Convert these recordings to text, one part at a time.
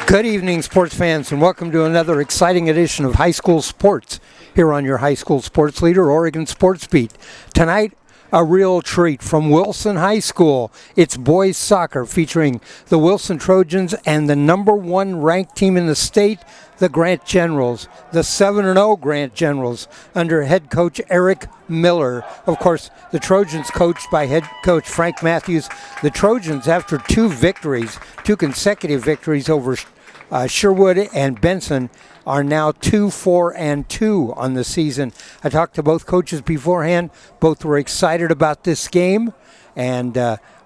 Good evening, sports fans, and welcome to another exciting edition of High School Sports here on your high school sports leader, Oregon Sports Beat. Tonight, a real treat from Wilson High School. It's boys soccer featuring the Wilson Trojans and the number one ranked team in the state, the Grant Generals, the 7-0 Grant Generals under head coach Eric Miller. Of course, the Trojans coached by head coach Frank Matthews. The Trojans, after two consecutive victories over Sherwood and Benson, are now 2-4-2 on the season. I talked to both coaches beforehand. Both were excited about this game, and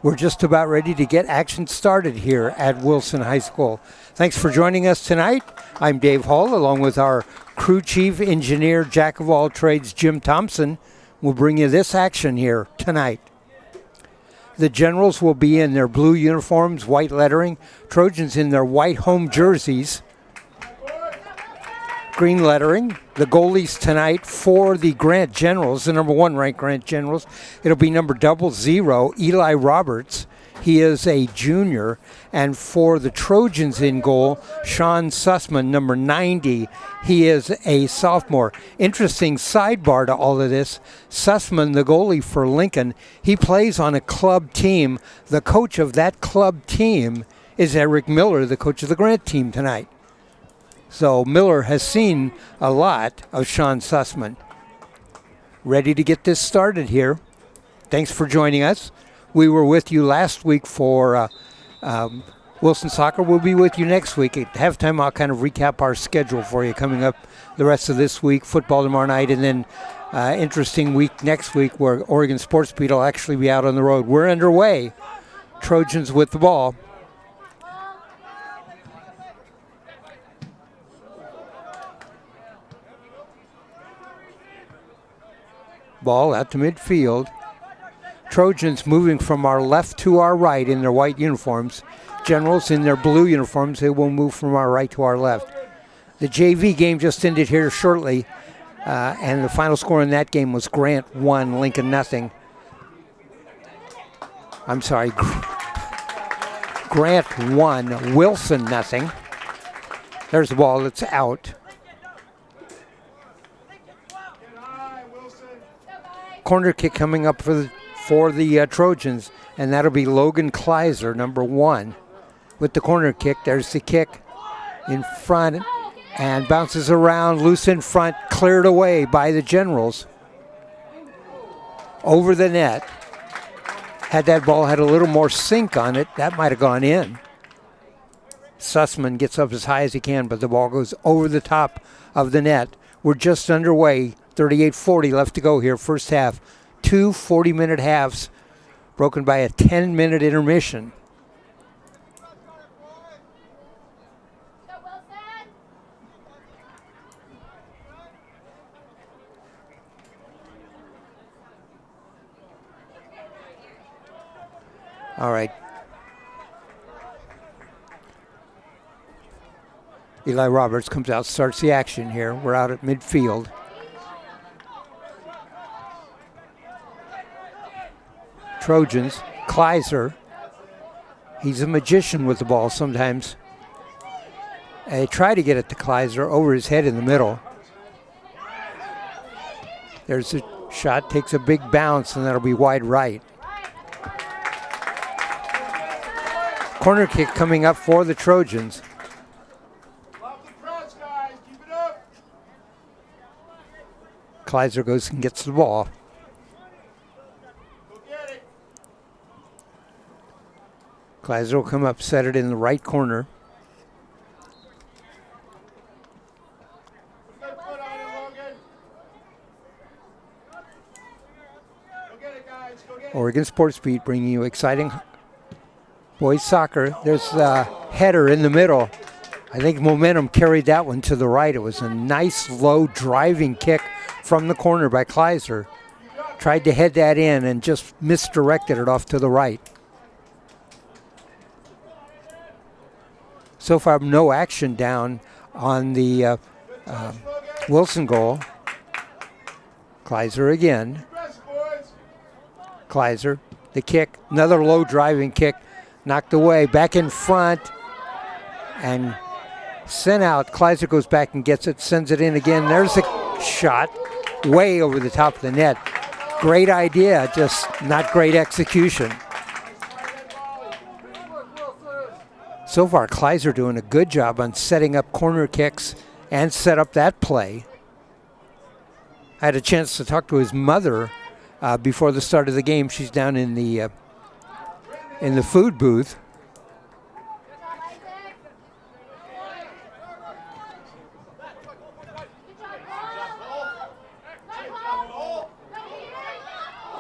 we're just about ready to get action started here at Wilson High School. Thanks for joining us tonight. I'm Dave Hall, along with our crew chief engineer, jack of all trades, Jim Thompson. We'll bring you this action here tonight. The Generals will be in their blue uniforms, white lettering. Trojans in their white home jerseys, green lettering. The goalies tonight for the Grant Generals, the number one ranked Grant Generals, it'll be number 00, Eli Roberts. He is a junior. And for the Trojans in goal, Sean Sussman, number 90. He is a sophomore. Interesting sidebar to all of this. Sussman, the goalie for Lincoln, he plays on a club team. The coach of that club team is Eric Miller, the coach of the Grant team tonight. So Miller has seen a lot of Sean Sussman. Ready to get this started here. Thanks for joining us. We were with you last week for Wilson Soccer. We'll be with you next week. At halftime, I'll kind of recap our schedule for you coming up the rest of this week, football tomorrow night, and then interesting week next week where Oregon Sports Beat will actually be out on the road. We're underway. Trojans with the ball. Ball out to midfield. Trojans moving from our left to our right in their white uniforms. Generals in their blue uniforms, they will move from our right to our left. The JV game just ended here shortly, and the final score in that game was Grant 1, Lincoln nothing. I'm sorry, Grant 1, Wilson nothing. There's the ball, it's out. Corner kick coming up for the Trojans, and that'll be Logan Kleiser, number 1, with the corner kick. There's the kick in front and bounces around, loose in front, cleared away by the Generals. Over the net. Had that ball had a little more sink on it, that might have gone in. Sussman gets up as high as he can, but the ball goes over the top of the net. We're just underway. 38:40 left to go here, first half. 2 40-minute halves, broken by a 10-minute intermission. All right. Eli Roberts comes out, starts the action here. We're out at midfield. Trojans, Kleiser, he's a magician with the ball sometimes. They try to get it to Kleiser over his head in the middle. There's a shot, takes a big bounce, and that'll be wide right. Corner kick coming up for the Trojans. Kleiser goes and gets the ball. Kleiser will come up, set it in the right corner. Oregon Sports Beat bringing you exciting boys soccer. There's a header in the middle. I think Momentum carried that one to the right. It was a nice low driving kick from the corner by Kleiser. Tried to head that in and just misdirected it off to the right. So far, no action down on the Wilson goal. Kleiser again. Kleiser, the kick, another low driving kick, knocked away, back in front, and Sent out. Kleiser goes back and gets it, sends it in again. There's a shot way over the top of the net. Great idea, just not great execution. So far, Kleiser doing a good job on setting up corner kicks and set up that play. I had a chance to talk to his mother before the start of the game. She's down in the food booth.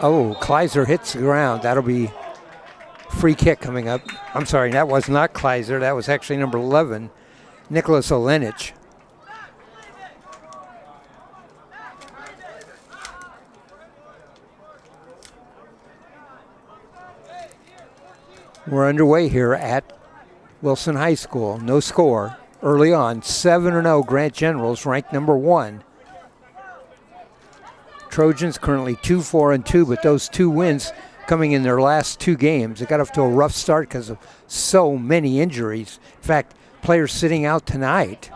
Oh, Kleiser hits the ground. That'll be free kick coming up. I'm sorry, that was not Kleiser. That was actually number 11, Nicholas Olenich. We're underway here at Wilson High School. No score early on. 7-0 Grant Generals, ranked number 1. Trojans currently 2-4-2, but those 2 wins coming in their last 2 games. They got off to a rough start because of so many injuries. In fact, players sitting out tonight.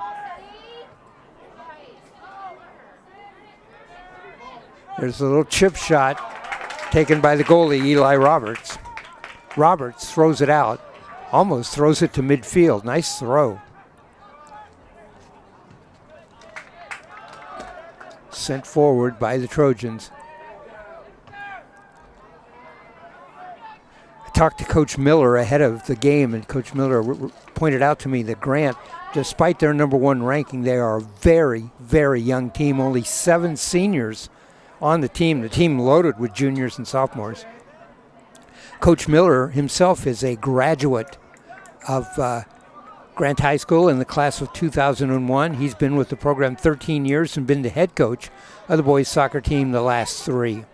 There's a little chip shot taken by the goalie, Eli Roberts. Roberts throws it out, almost throws it to midfield. Nice throw. Sent forward by the Trojans. I talked to Coach Miller ahead of the game, and Coach Miller pointed out to me that Grant, despite their number 1 ranking, they are a very, very young team. Only 7 seniors on the team loaded with juniors and sophomores. Coach Miller himself is a graduate of Grant High School in the class of 2001. He's been with the program 13 years and been the head coach of the boys soccer team the last 3.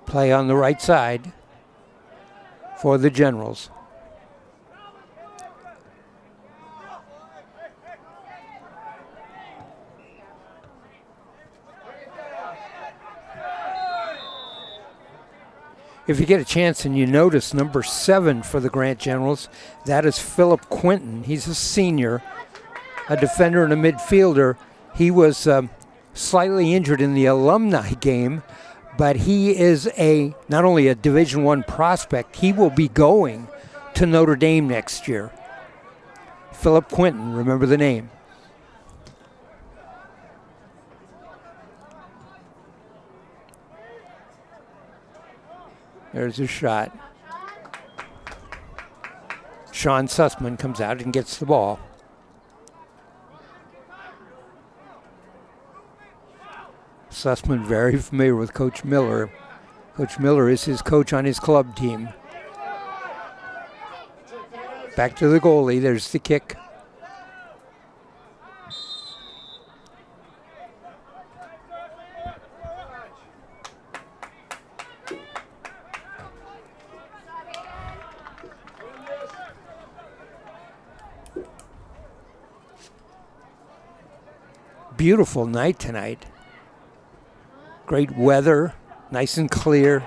Play on the right side for the Generals. If you get a chance and you notice number 7 for the Grant Generals, that is Philip Quinton. He's a senior, a defender and a midfielder. He was slightly injured in the alumni game, but he is not only a Division I prospect, he will be going to Notre Dame next year. Philip Quinton, remember the name. There's a shot. Sean Sussman comes out and gets the ball. Sussman very familiar with Coach Miller. Coach Miller is his coach on his club team. Back to the goalie. There's the kick. Beautiful night tonight. Great weather, nice and clear.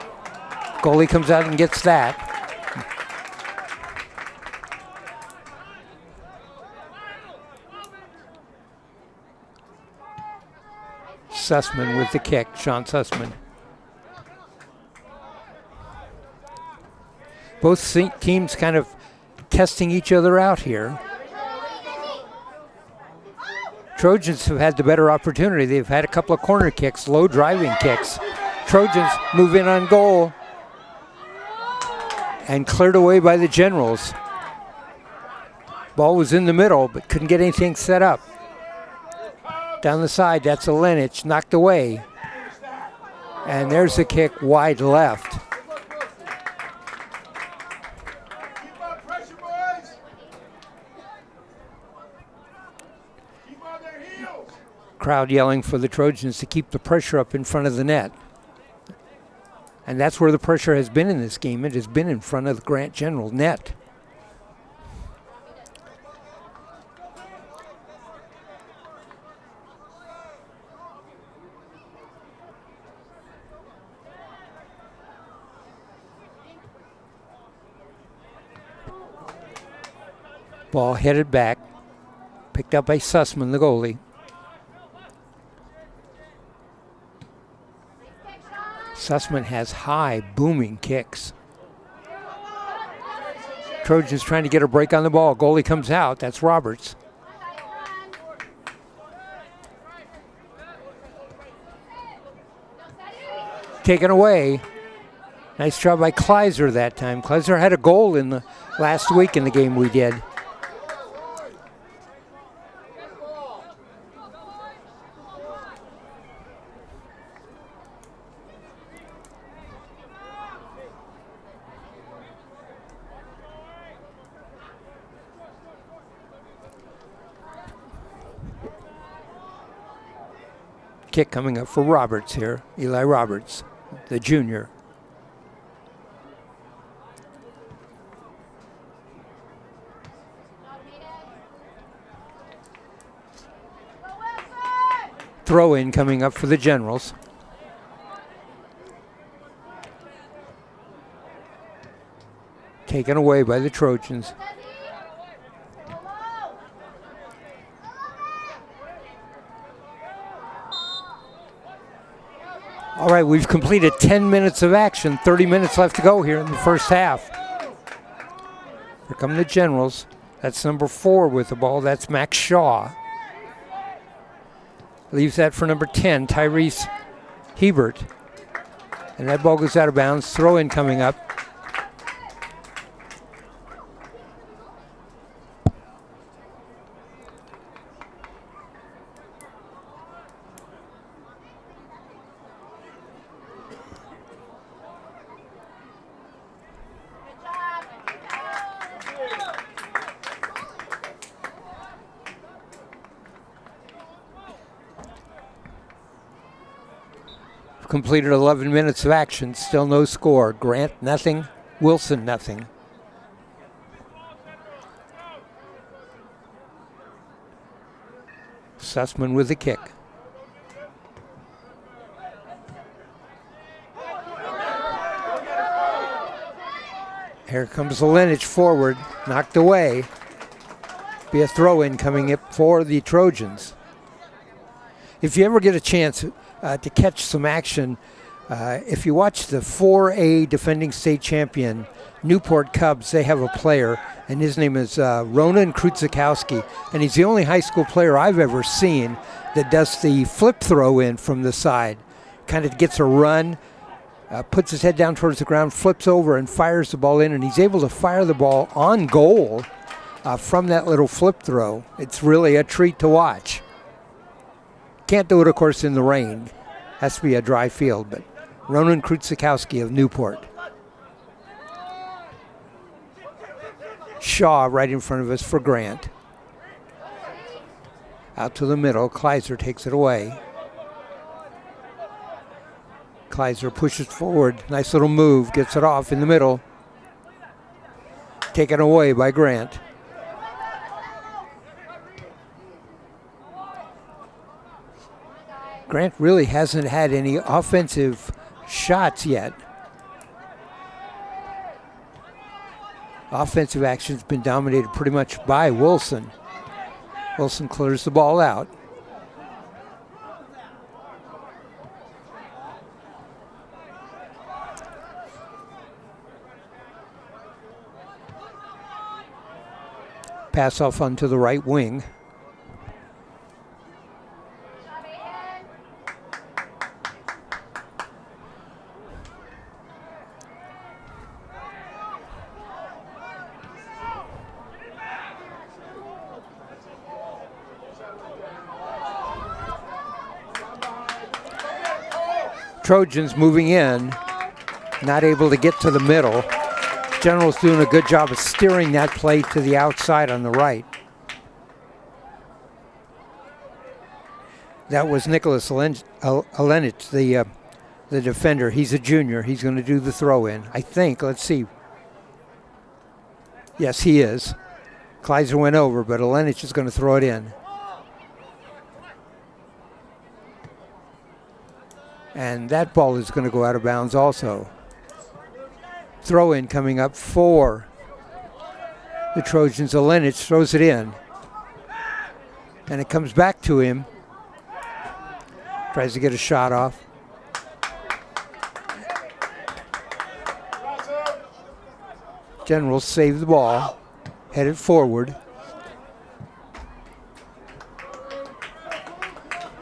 Goalie comes out and gets that. Sussman with the kick, Sean Sussman. Both teams kind of testing each other out here. Trojans have had the better opportunity. They've had a couple of corner kicks, low driving kicks. Trojans move in on goal and cleared away by the Generals. Ball was in the middle, but couldn't get anything set up. Down the side, that's Olenich, knocked away. And there's a kick wide left. Crowd yelling for the Trojans to keep the pressure up in front of the net. And that's where the pressure has been in this game. It has been in front of the Grant General net. Ball headed back, picked up by Sussman, the goalie. Sussman has high, booming kicks. Trojans trying to get a break on the ball. Goalie comes out. That's Roberts. Taken away. Nice job by Kleiser that time. Kleiser had a goal in the last week in the game we did. Kick coming up for Roberts here, Eli Roberts, the junior. Throw in coming up for the Generals. Taken away by the Trojans. All right, we've completed 10 minutes of action, 30 minutes left to go here in the first half. Here come the Generals. That's number 4 with the ball. That's Max Shaw. Leaves that for number 10, Tyrese Hebert. And that ball goes out of bounds. Throw in coming up. Completed 11 minutes of action, still no score. Grant nothing, Wilson nothing. Sussman with the kick. Here comes Lenich forward, knocked away. Be a throw-in coming up for the Trojans. If you ever get a chance to catch some action, if you watch the 4A defending state champion Newport Cubs, they have a player, and his name is Ronan Krutzikowski, and he's the only high school player I've ever seen that does the flip throw in from the side. Kind of gets a run, puts his head down towards the ground, flips over and fires the ball in, and he's able to fire the ball on goal from that little flip throw. It's really a treat to watch. Can't do it, of course, in the rain. Has to be a dry field, but Ronan Krutzikowski of Newport. Shaw right in front of us for Grant. Out to the middle, Kleiser takes it away. Kleiser pushes forward, nice little move, gets it off in the middle. Taken away by Grant. Grant really hasn't had any offensive shots yet. Offensive action's been dominated pretty much by Wilson. Wilson clears the ball out. Pass off onto the right wing. Trojans moving in, not able to get to the middle. General's doing a good job of steering that play to the outside on the right. That was Nicholas Alenich, the the defender. He's a junior. He's going to do the throw in, I think. Let's see. Yes, he is. Kleiser went over, but Olenich is going to throw it in. And that ball is going to go out of bounds also. Throw in coming up for the Trojans. Olenich throws it in. And it comes back to him. Tries to get a shot off. Generals save the ball. Headed forward.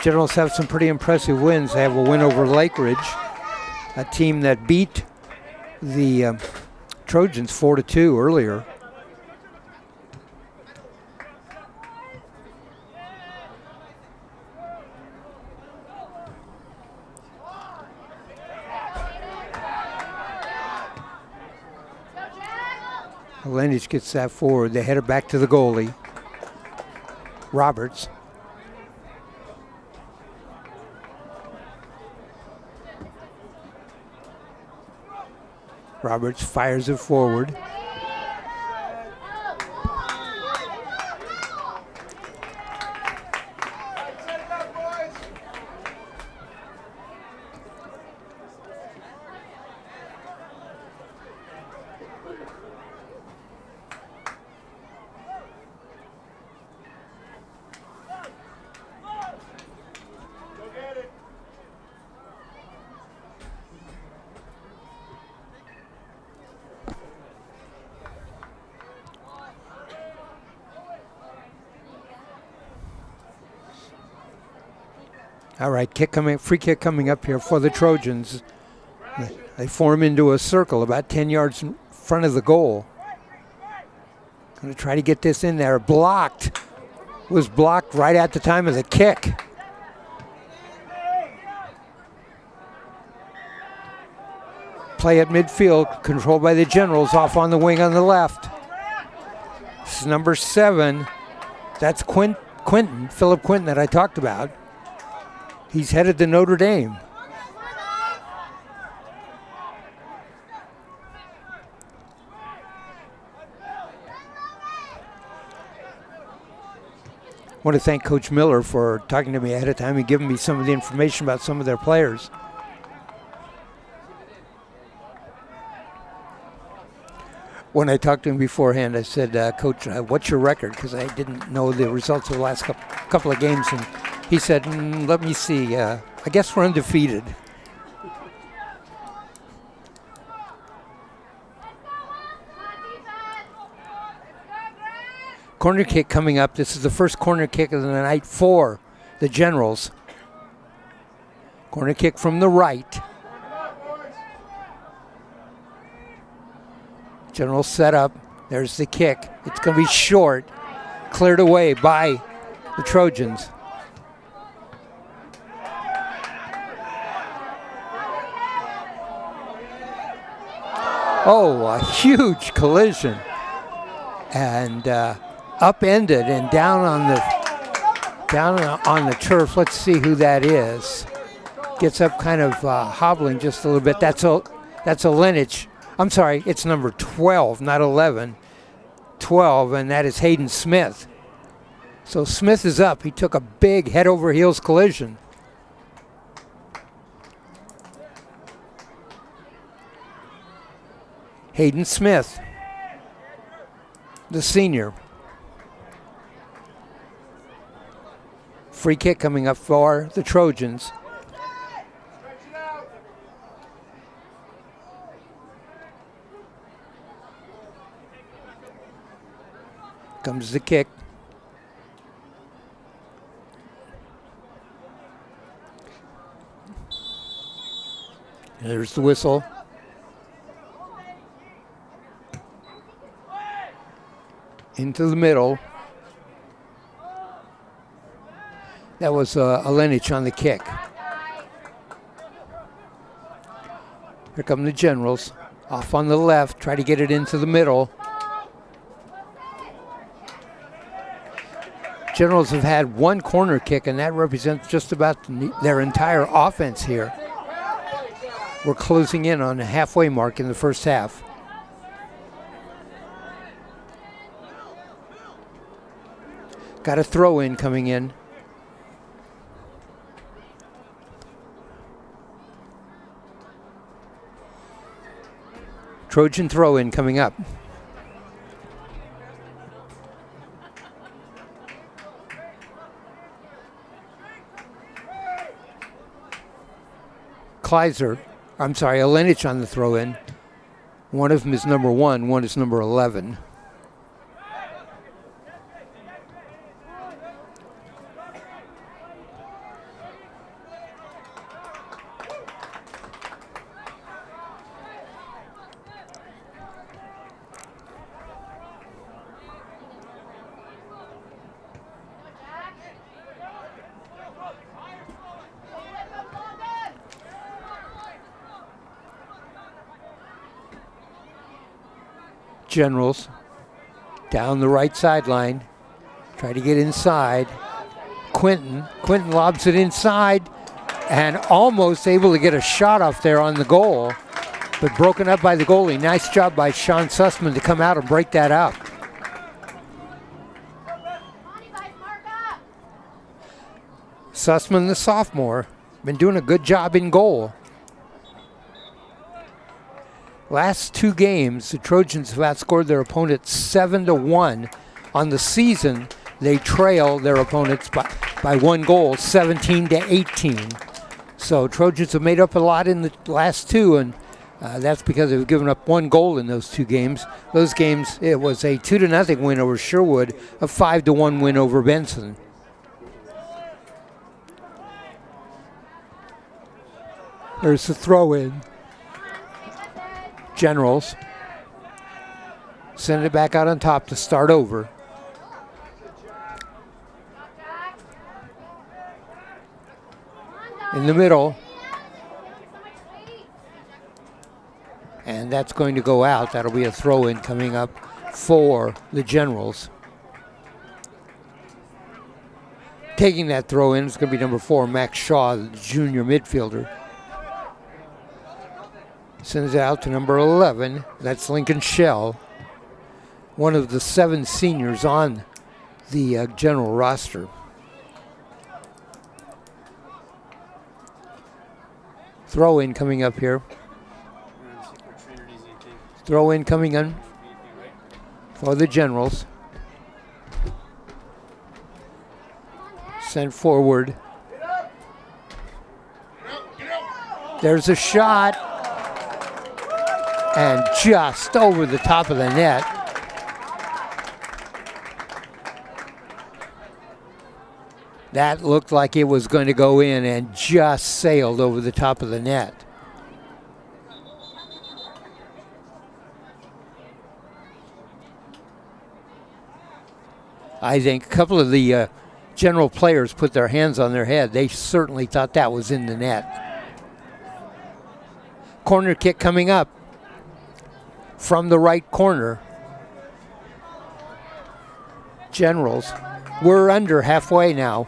Generals have some pretty impressive wins. They have a win over Lake Ridge, a team that beat the Trojans 4-2 earlier. Olenich gets that forward. They head it back to the goalie, Roberts. Roberts fires it forward. All right, free kick coming up here for the Trojans. They form into a circle about 10 yards in front of the goal. Going to try to get this in there. Blocked. Was blocked right at the time of the kick. Play at midfield, controlled by the Generals, off on the wing on the left. This is number 7. That's Quinton, Philip Quinton that I talked about. He's headed to Notre Dame. I want to thank Coach Miller for talking to me ahead of time and giving me some of the information about some of their players. When I talked to him beforehand, I said, Coach, what's your record? Because I didn't know the results of the last couple of games. And he said, let me see. I guess we're undefeated. Corner kick coming up. This is the first corner kick of the night for the Generals. Corner kick from the right. Generals set up. There's the kick. It's going to be short. Cleared away by the Trojans. Oh, a huge collision. And upended and down on the turf. Let's see who that is. Gets up kind of hobbling just a little bit. That's Olenich. I'm sorry, it's number 12, not 11. 12, and that is Hayden Smith. So Smith is up. He took a big head over heels collision. Hayden Smith, the senior. Free kick coming up for the Trojans. Comes the kick. There's the whistle. Into the middle. That was Olenich on the kick. Here come the Generals. Off on the left, try to get it into the middle. Generals have had one corner kick, and that represents just about their entire offense here. We're closing in on the halfway mark in the first half. Got a throw in coming in. Trojan throw in coming up. Olenich on the throw in. One of them is number 1, one is number 11. Generals down the right sideline. Try to get inside. Quinton lobs it inside and almost able to get a shot off there on the goal, but broken up by the goalie. Nice job by Sean Sussman to come out and break that up. Sussman, the sophomore, been doing a good job in goal. Last 2 games, the Trojans have outscored their opponents 7-1. On the season, they trail their opponents by 1 goal, 17-18. So Trojans have made up a lot in the last 2, and that's because they've given up 1 goal in those 2 games. Those games, it was a 2-0 win over Sherwood, a 5-1 win over Benson. There's the throw in. Generals send it back out on top to start over. In the middle. And that's going to go out. That'll be a throw in coming up for the Generals. Taking that throw in is going to be number 4, Max Shaw, the junior midfielder. Sends it out to number 11. That's Lincoln Shell, one of the 7 seniors on the general roster. Throw in coming up here. Throw in coming in for the Generals. Sent forward. There's a shot. And just over the top of the net. That looked like it was going to go in and just sailed over the top of the net. I think a couple of the general players put their hands on their head. They certainly thought that was in the net. Corner kick coming up. From the right corner. Generals. We're under halfway now.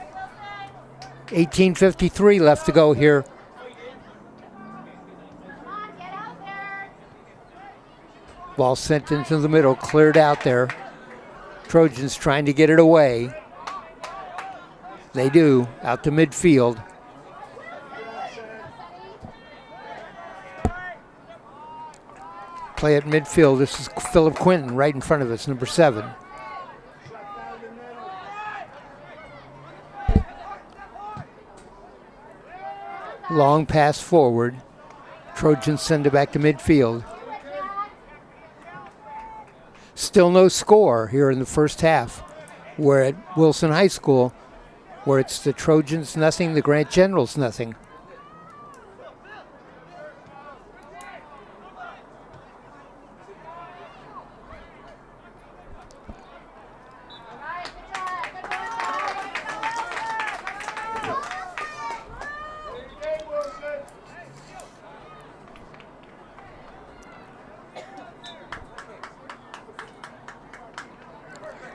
18:53 left to go here. Ball sent into the middle, cleared out there. Trojans trying to get it away. They do, out to midfield. Play at midfield. This is Philip Quinton right in front of us, number 7. Long pass forward. Trojans send it back to midfield. Still no score here in the first half. We're at Wilson High School, where it's the Trojans nothing, the Grant Generals nothing.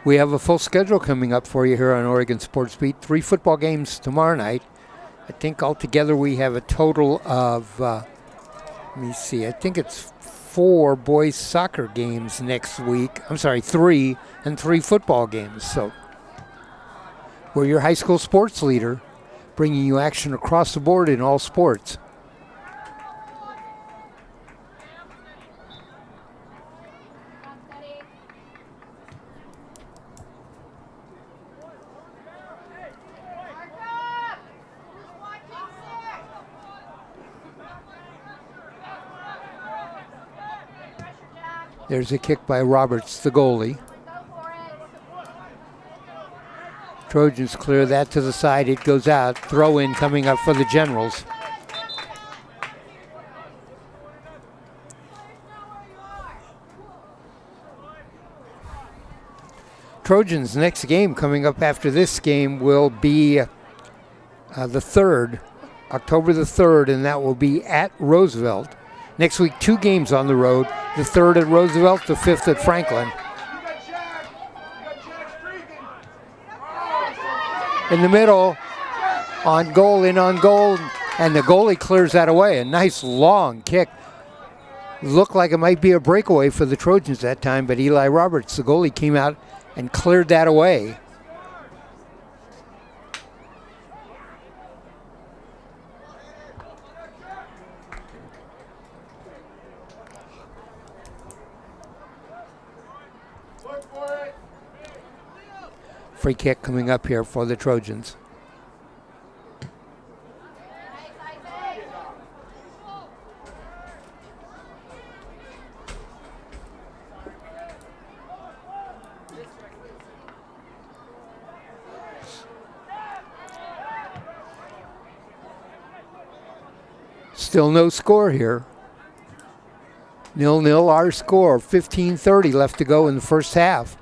We have a full schedule coming up for you here on Oregon Sports Beat. 3 football games tomorrow night. I think altogether we have a total of Let me see. I think it's 4 boys soccer games next week. I'm sorry, 3, and 3 football games. So we're your high school sports leader, bringing you action across the board in all sports. There's a kick by Roberts, the goalie. Trojans clear that to the side. It goes out. Throw in coming up for the Generals. Trojans' next game coming up after this game will be the 3rd, October the 3rd, and that will be at Roosevelt. Next week, 2 games on the road. The 3rd at Roosevelt, the 5th at Franklin. In the middle, on goal, in on goal, and the goalie clears that away. A nice long kick. Looked like it might be a breakaway for the Trojans that time, but Eli Roberts, the goalie, came out and cleared that away. Free kick coming up here for the Trojans. Still no score here. 0-0 our score. 15:30 left to go in the first half.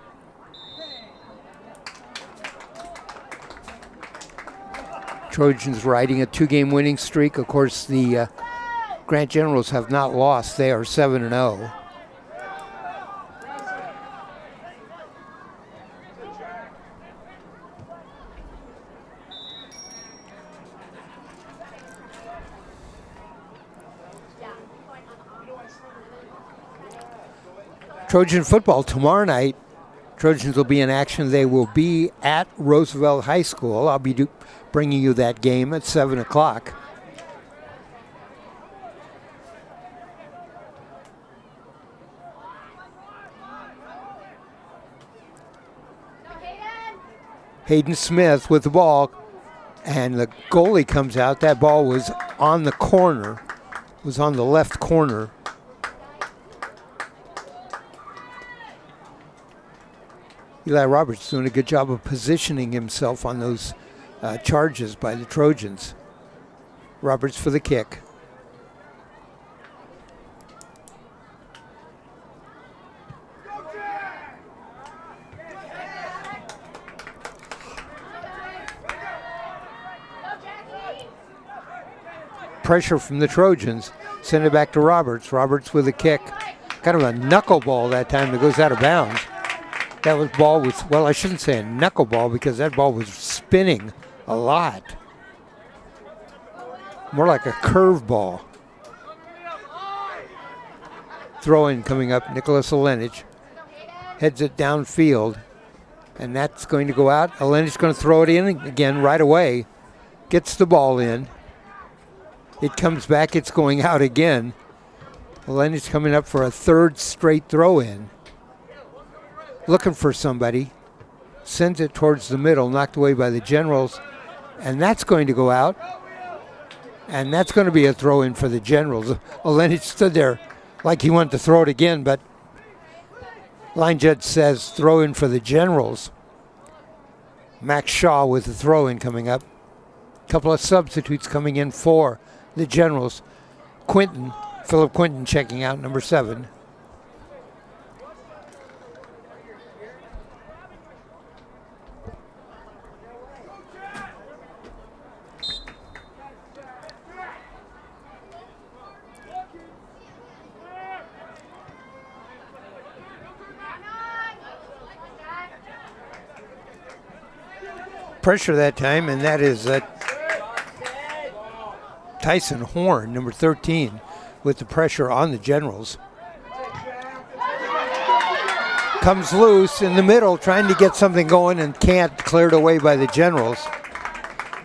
Trojans riding a 2-game winning streak. Of course, the Grant Generals have not lost. They are 7-0. Trojan football tomorrow night. Trojans will be in action. They will be at Roosevelt High School. I'll be bringing you that game at 7 o'clock. Hayden Smith with the ball, and the goalie comes out. That ball was on the corner, was on the left corner. Eli Roberts doing a good job of positioning himself on those charges by the Trojans. Roberts for the kick. Pressure from the Trojans. Send it back to Roberts. Roberts with a kick. Kind of a knuckleball that time that goes out of bounds. That ball was, well, I shouldn't say a knuckleball because that ball was spinning a lot. More like a curveball. Throw in coming up. Nicholas Olenich heads it downfield, and that's going to go out. Olenich going to throw it in again right away. Gets the ball in. It comes back. It's going out again. Olenich coming up for a 3rd straight throw in. Looking for somebody, sends it towards the middle, knocked away by the Generals, and that's going to go out, and that's going to be a throw-in for the Generals. Olenich stood there like he wanted to throw it again, but line judge says throw-in for the Generals. Max Shaw with the throw-in coming up. A couple of substitutes coming in for the Generals. Philip Quinton checking out, number 7. Pressure that time, and that is Tyson Horn, number 13, with the pressure on the Generals. Comes loose in the middle, trying to get something going and can't, cleared away by the Generals.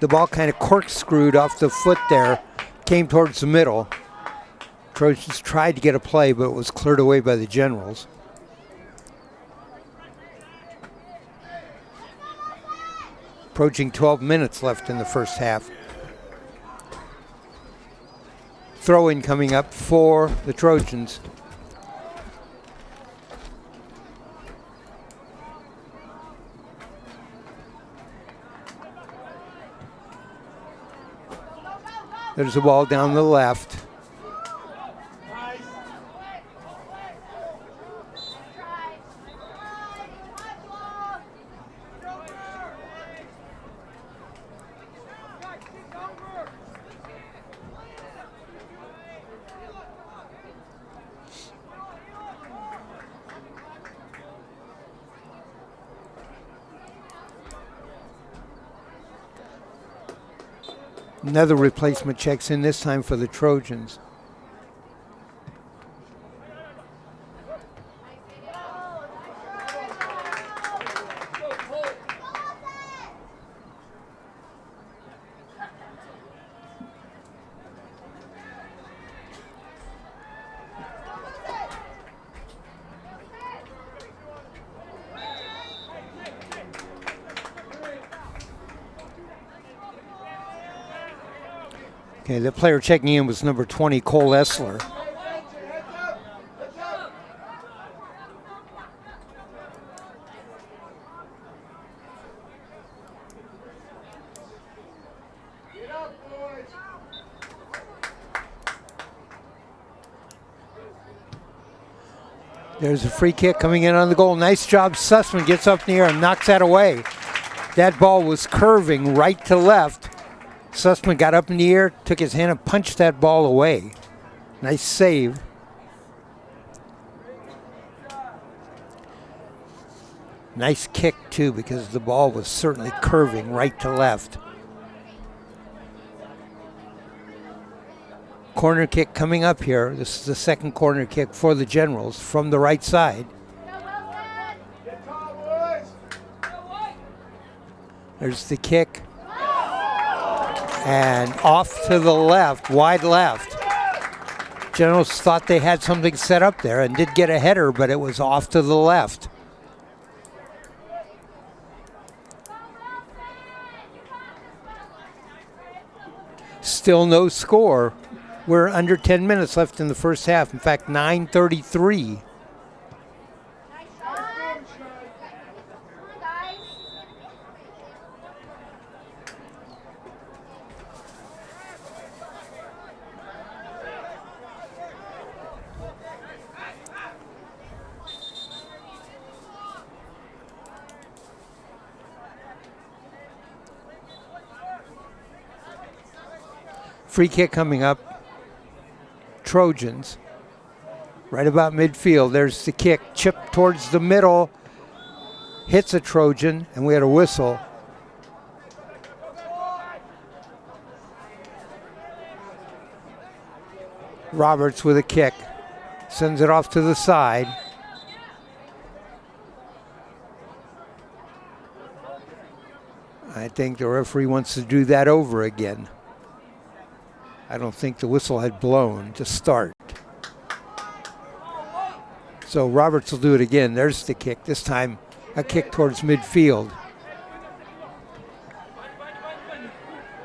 The ball kind of corkscrewed off the foot there, came towards the middle. Trojans tried to get a play, but it was cleared away by the Generals. Approaching 12 minutes left in the first half. Throw-in coming up for the Trojans. There's a ball down the left. Another replacement checks in, this time for the Trojans. Okay, the player checking in was number 20, Cole Essler. There's a free kick coming in on the goal. Nice job. Sussman gets up in the air and knocks that away. That ball was curving right to left. Sussman got up in the air, took his hand and punched that ball away. Nice save. Nice kick, too, because the ball was certainly curving right to left. Corner kick coming up here. This is the second corner kick for the Generals from the right side. There's the kick. And off to the left, wide left. Generals thought they had something set up there and did get a header, but it was off to the left. Still no score. We're under 10 minutes left in the first half. In fact, 9:33. Free kick coming up. Trojans. Right about midfield. There's the kick. Chip towards the middle. Hits a Trojan, and we had a whistle. Roberts with a kick. Sends it off to the side. I think the referee wants to do that over again. I don't think the whistle had blown to start. So Roberts will do it again. There's the kick. This time a kick towards midfield.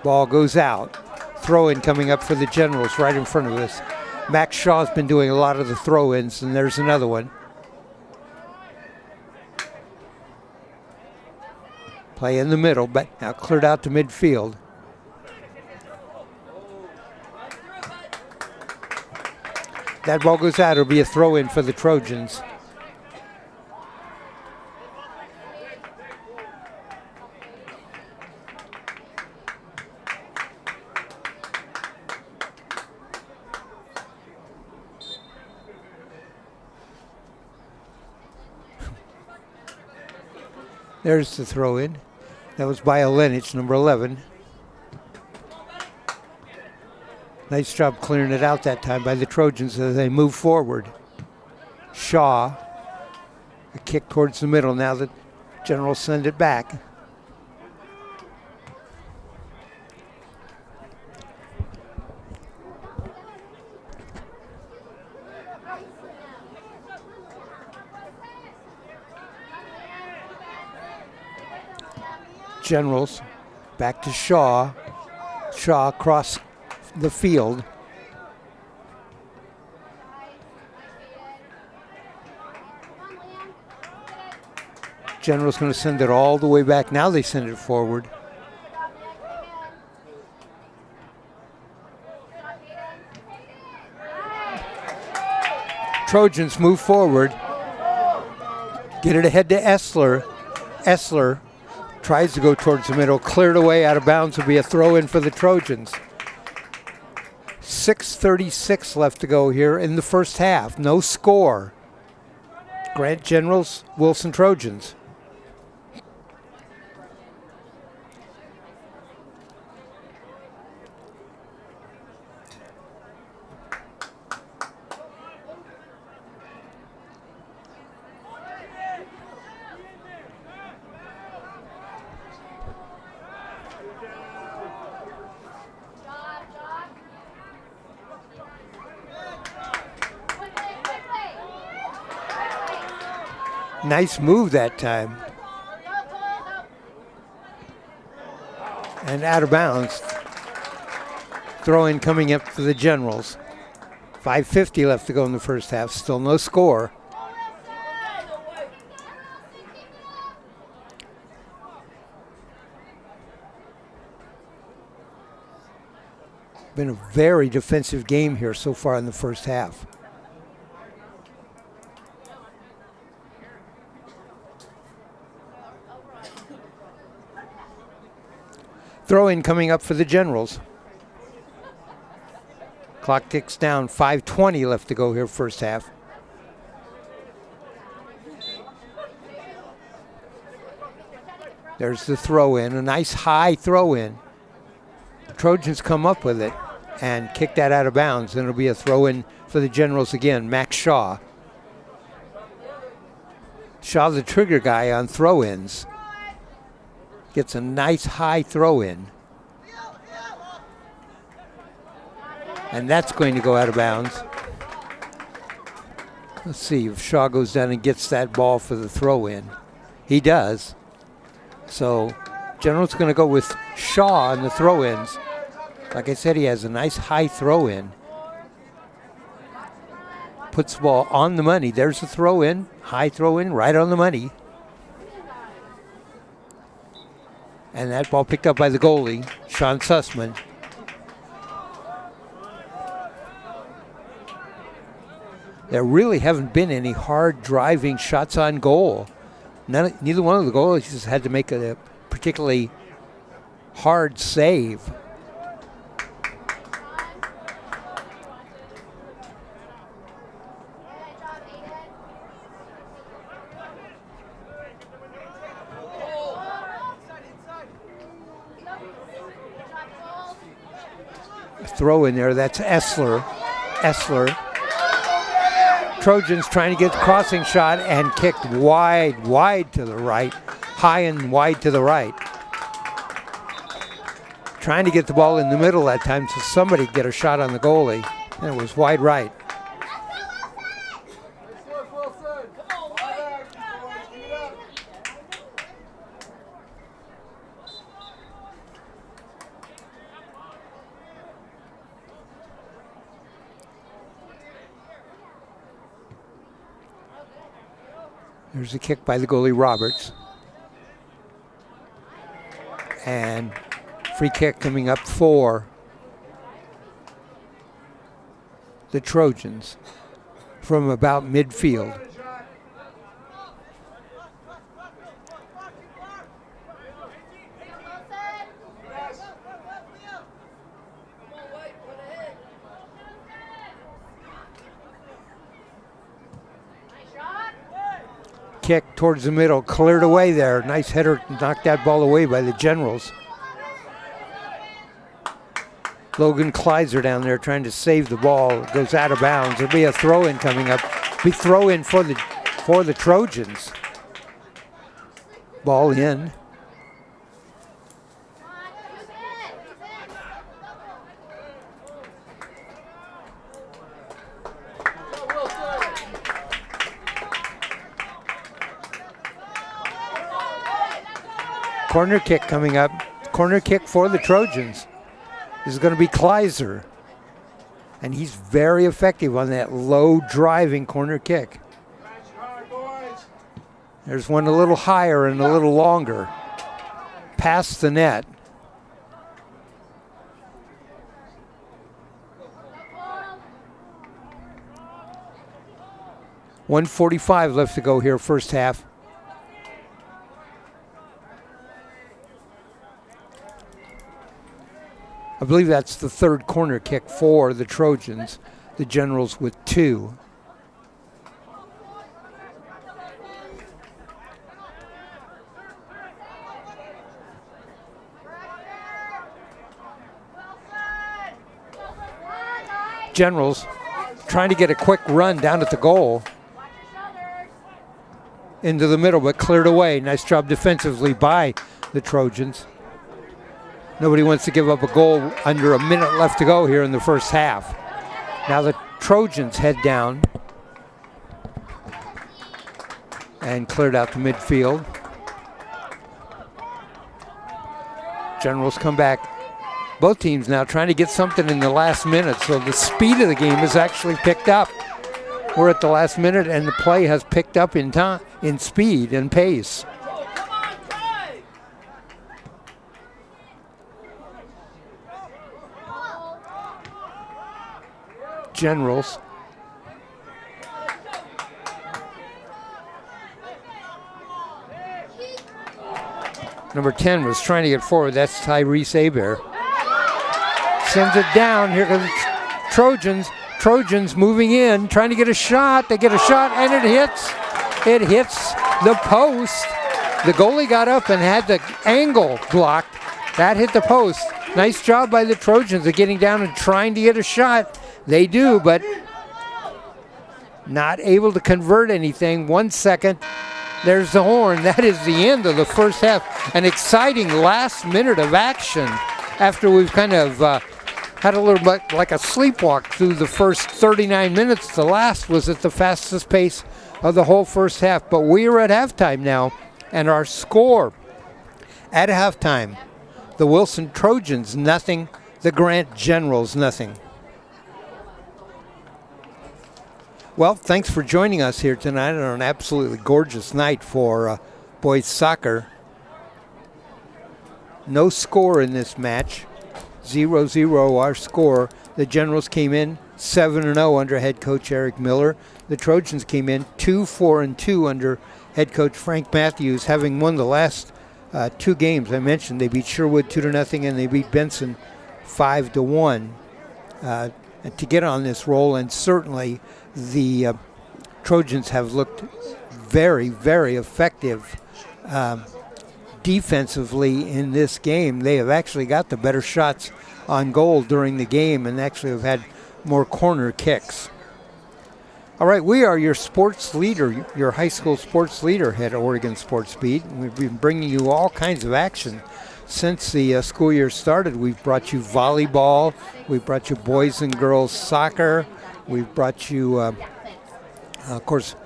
Ball goes out. Throw-in coming up for the Generals right in front of us. Max Shaw's been doing a lot of the throw-ins, and there's another one. Play in the middle, but now cleared out to midfield. That ball goes out. It'll be a throw-in for the Trojans. There's the throw-in. That was by Olenich, number 11. Nice job clearing it out that time by the Trojans as they move forward. Shaw, a kick towards the middle. Now the Generals send it back. Generals back to Shaw. Shaw across the field. General's going to send it all the way back. Now they send it forward. Trojans move forward. Get it ahead to Essler. Essler tries to go towards the middle. Cleared away out of bounds. Will be a throw in for the Trojans. 6:36 left to go here in the first half. No score. Grant Generals, Wilson Trojans. Nice move that time. And out of bounds. Throw in coming up for the Generals. 5:50 left to go in the first half. Still no score. Been a very defensive game here so far in the first half. Throw in coming up for the Generals. Clock ticks down. 5:20 left to go here first half. There's the throw in. A nice high throw in. The Trojans come up with it and kick that out of bounds. And it'll be a throw in for the Generals again. Max Shaw. Shaw the trigger guy on throw ins. Gets a nice high throw in. And that's going to go out of bounds. Let's see if Shaw goes down and gets that ball for the throw in. He does. So General's going to go with Shaw on the throw ins. Like I said, he has a nice high throw in. Puts the ball on the money. There's the throw in. High throw in, right on the money. And that ball picked up by the goalie, Sean Sussman. There really haven't been any hard driving shots on goal. Neither one of the goalies has had to make a particularly hard save. Throw in there, that's Essler. Trojans trying to get the crossing shot and kicked wide to the right, high and wide to the right. Trying to get the ball in the middle that time so somebody could get a shot on the goalie, and it was wide right. There's a kick by the goalie Roberts. And free kick coming up for the Trojans from about midfield. Kick towards the middle, cleared away there. Nice header, knocked that ball away by the Generals. Logan Kleiser down there trying to save the ball. It goes out of bounds. There'll be a throw-in coming up. Be throw-in for the Trojans. Ball in. Corner kick coming up. Corner kick for the Trojans. This is going to be Kleiser. And he's very effective on that low driving corner kick. There's one a little higher and a little longer. Past the net. .145 left to go here, first half. I believe that's the third corner kick for the Trojans. The Generals with 2. Generals trying to get a quick run down at the goal. Into the middle, but cleared away. Nice job defensively by the Trojans. Nobody wants to give up a goal under a minute left to go here in the first half. Now the Trojans head down and cleared out to midfield. Generals come back. Both teams now trying to get something in the last minute, so the speed of the game is actually picked up. We're at the last minute and the play has picked up in time, in speed and pace. Generals. Number 10 was trying to get forward. That's Tyrese Hebert. Sends it down. Here comes Trojans. Trojans moving in, trying to get a shot. They get a shot and it hits. It hits the post. The goalie got up and had the angle blocked. That hit the post. Nice job by the Trojans of getting down and trying to get a shot. They do, but not able to convert anything. 1 second. There's the horn. That is the end of the first half. An exciting last minute of action after we've kind of had a little bit like a sleepwalk through the first 39 minutes. The last was at the fastest pace of the whole first half. But we are at halftime now, and our score at halftime, the Wilson Trojans, 0. The Grant Generals, 0. Well, thanks for joining us here tonight on an absolutely gorgeous night for boys soccer. No score in this match. 0-0 our score. The Generals came in 7-0 under head coach Eric Miller. The Trojans came in 2-4-2 under head coach Frank Matthews, having won the last 2 games. I mentioned they beat Sherwood 2-0 and they beat Benson 5-1 to get on this roll, and certainly the Trojans have looked very, very effective defensively in this game. They have actually got the better shots on goal during the game and actually have had more corner kicks. All right, we are your sports leader, your high school sports leader at Oregon Sports Beat. We've been bringing you all kinds of action since the school year started. We've brought you volleyball, we've brought you boys and girls soccer, we've brought you, of course,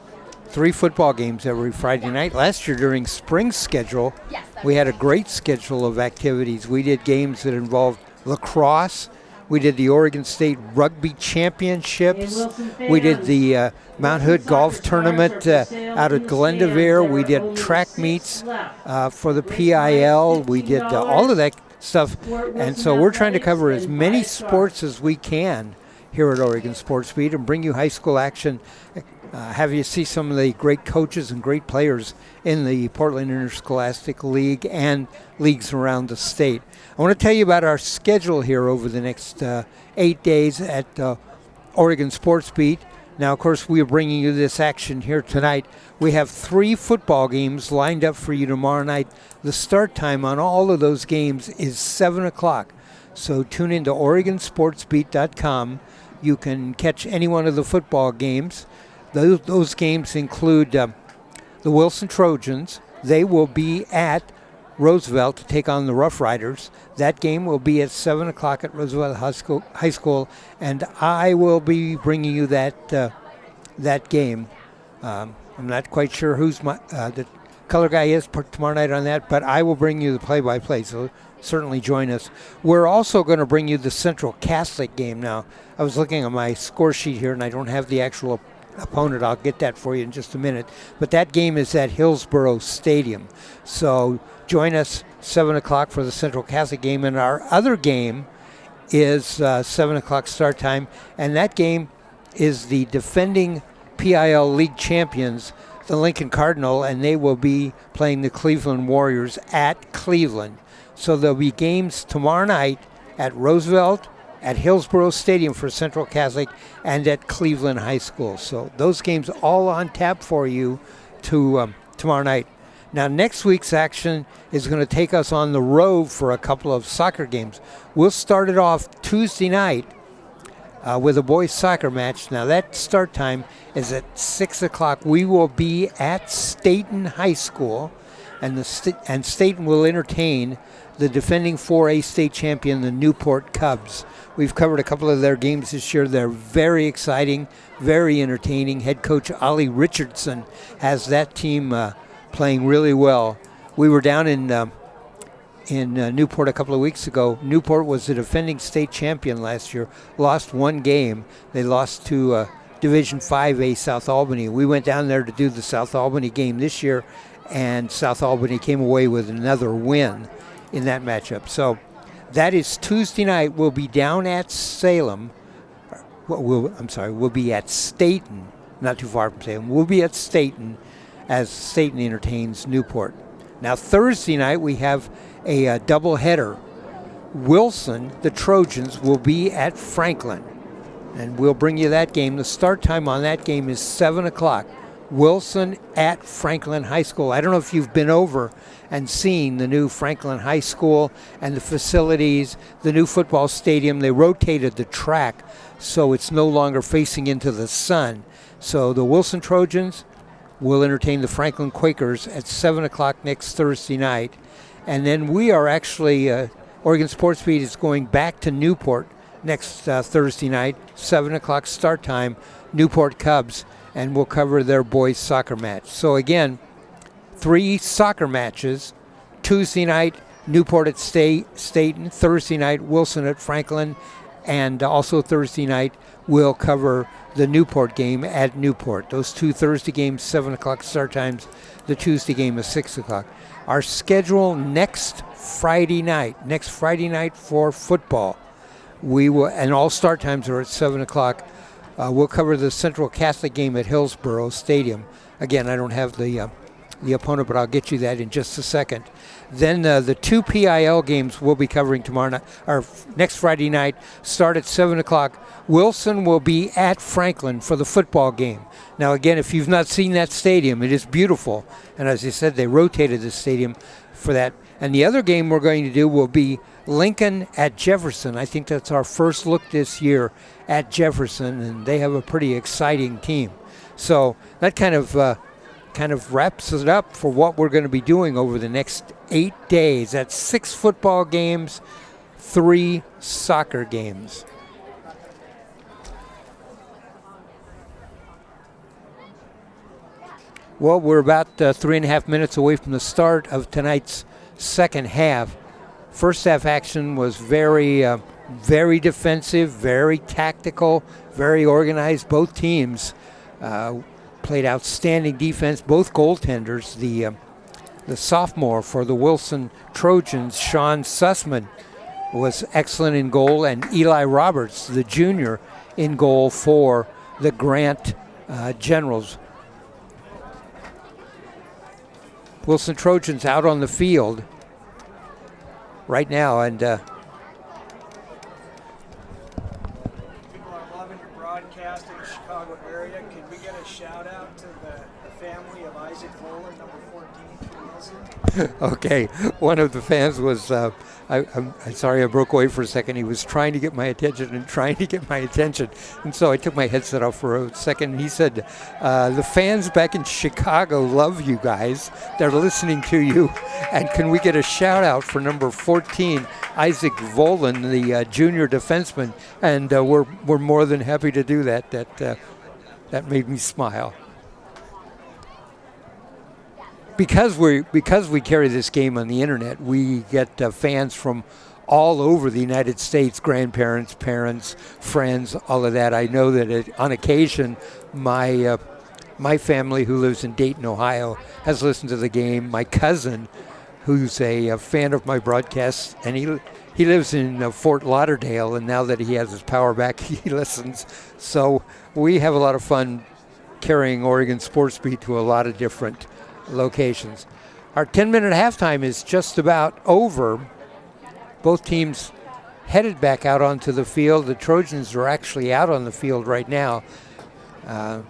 3 football games every Friday night. Last year during spring schedule, we had a great schedule of activities. We did games that involved lacrosse. We did the Oregon State Rugby Championships. We did the Mount Hood Golf Tournament out at Glendevere. We did track meets for the PIL. We did all of that stuff. And so we're trying to cover as many sports as we can here at Oregon Sports Beat and bring you high school action. Have you see some of the great coaches and great players in the Portland Interscholastic League and leagues around the state. I want to tell you about our schedule here over the next 8 days at Oregon Sports Beat. Now, of course, we are bringing you this action here tonight. We have 3 football games lined up for you tomorrow night. The start time on all of those games is 7 o'clock. So tune into OregonSportsBeat.com. You can catch any one of the football games. Those games include the Wilson Trojans. They will be at Roosevelt to take on the Rough Riders. That game will be at 7 o'clock at Roosevelt High School, and I will be bringing you that game. I'm not quite sure who's the color guy is tomorrow night on that, but I will bring you the play-by-play, so certainly join us. We're also going to bring you the Central Catholic game now. I was looking at my score sheet here, and I don't have the actual opponent. I'll get that for you in just a minute. But that game is at Hillsborough Stadium. So join us 7 o'clock for the Central Catholic game. And our other game is 7 o'clock start time. And that game is the defending PIL League champions, the Lincoln Cardinal, and they will be playing the Cleveland Warriors at Cleveland. So there'll be games tomorrow night at Roosevelt, at Hillsborough Stadium for Central Catholic, and at Cleveland High School. So those games all on tap for you tomorrow night. Now, next week's action is going to take us on the road for a couple of soccer games. We'll start it off Tuesday night with a boys' soccer match. Now, that start time is at 6 o'clock. We will be at Staten High School, and Staten will entertain the defending 4A state champion, the Newport Cubs. We've covered a couple of their games this year. They're very exciting, very entertaining. Head coach Ollie Richardson has that team playing really well. We were down in Newport a couple of weeks ago. Newport was the defending state champion last year, lost one game. They lost to Division 5A South Albany. We went down there to do the South Albany game this year, and South Albany came away with another win in that matchup. So that is Tuesday night. We'll be down at Salem. We'll be at Staten, not too far from Salem. We'll be at Staten as Staten entertains Newport. Now, Thursday night, we have a doubleheader. Wilson, the Trojans, will be at Franklin, and we'll bring you that game. The start time on that game is 7 o'clock. Wilson at Franklin High School. I don't know if you've been over and seen the new Franklin High School and the facilities, the new football stadium. They rotated the track so it's no longer facing into the sun. So the Wilson Trojans will entertain the Franklin Quakers at 7 o'clock next Thursday night. And then we are actually, Oregon Sports Beat is going back to Newport next Thursday night, 7 o'clock start time, Newport Cubs, and we'll cover their boys' soccer match. So again, 3 soccer matches. Tuesday night, Newport at Staten. Thursday night, Wilson at Franklin. And also Thursday night, we'll cover the Newport game at Newport. Those 2 Thursday games, 7 o'clock start times. The Tuesday game is 6 o'clock. Our schedule next Friday night for football. We will, and all start times are at 7 o'clock. We'll cover the Central Catholic game at Hillsborough Stadium. Again, I don't have the opponent, but I'll get you that in just a second. Then the 2 PIL games we'll be covering tomorrow night, or next Friday night, start at 7 o'clock. Wilson will be at Franklin for the football game. Now, again, if you've not seen that stadium, it is beautiful. And as I said, they rotated the stadium for that. And the other game we're going to do will be Lincoln at Jefferson. I think that's our first look this year at Jefferson, and they have a pretty exciting team. So that kind of wraps it up for what we're going to be doing over the next 8 days. That's 6 football games, 3 soccer games. Well, we're about 3.5 minutes away from the start of tonight's second half. First half action was very defensive, very tactical, very organized. Both teams played outstanding defense. Both goaltenders, the sophomore for the Wilson Trojans, Sean Sussman, was excellent in goal, and Eli Roberts, the junior, in goal for the Grant Generals. Wilson Trojans out on the field right now, and people are loving your broadcast in the Chicago area. Can we get a shout out to the family of Isaac Voller, number 14, who Johnson. Okay, one of the fans was, I'm sorry I broke away for a second. He was trying to get my attention and trying to get my attention. And so I took my headset off for a second. He said, the fans back in Chicago love you guys. They're listening to you. And can we get a shout out for number 14, Isaac Volan, the junior defenseman? And we're more than happy to do that. That made me smile. Because we carry this game on the internet, we get fans from all over the United States, grandparents, parents, friends, all of that. I know that on occasion, my family who lives in Dayton, Ohio, has listened to the game. My cousin, who's a fan of my broadcasts, and he lives in Fort Lauderdale, and now that he has his power back, he listens. So we have a lot of fun carrying Oregon Sports Beat to a lot of different locations. Our 10-minute halftime is just about over. Both teams headed back out onto the field. The Trojans are actually out on the field right now. I'm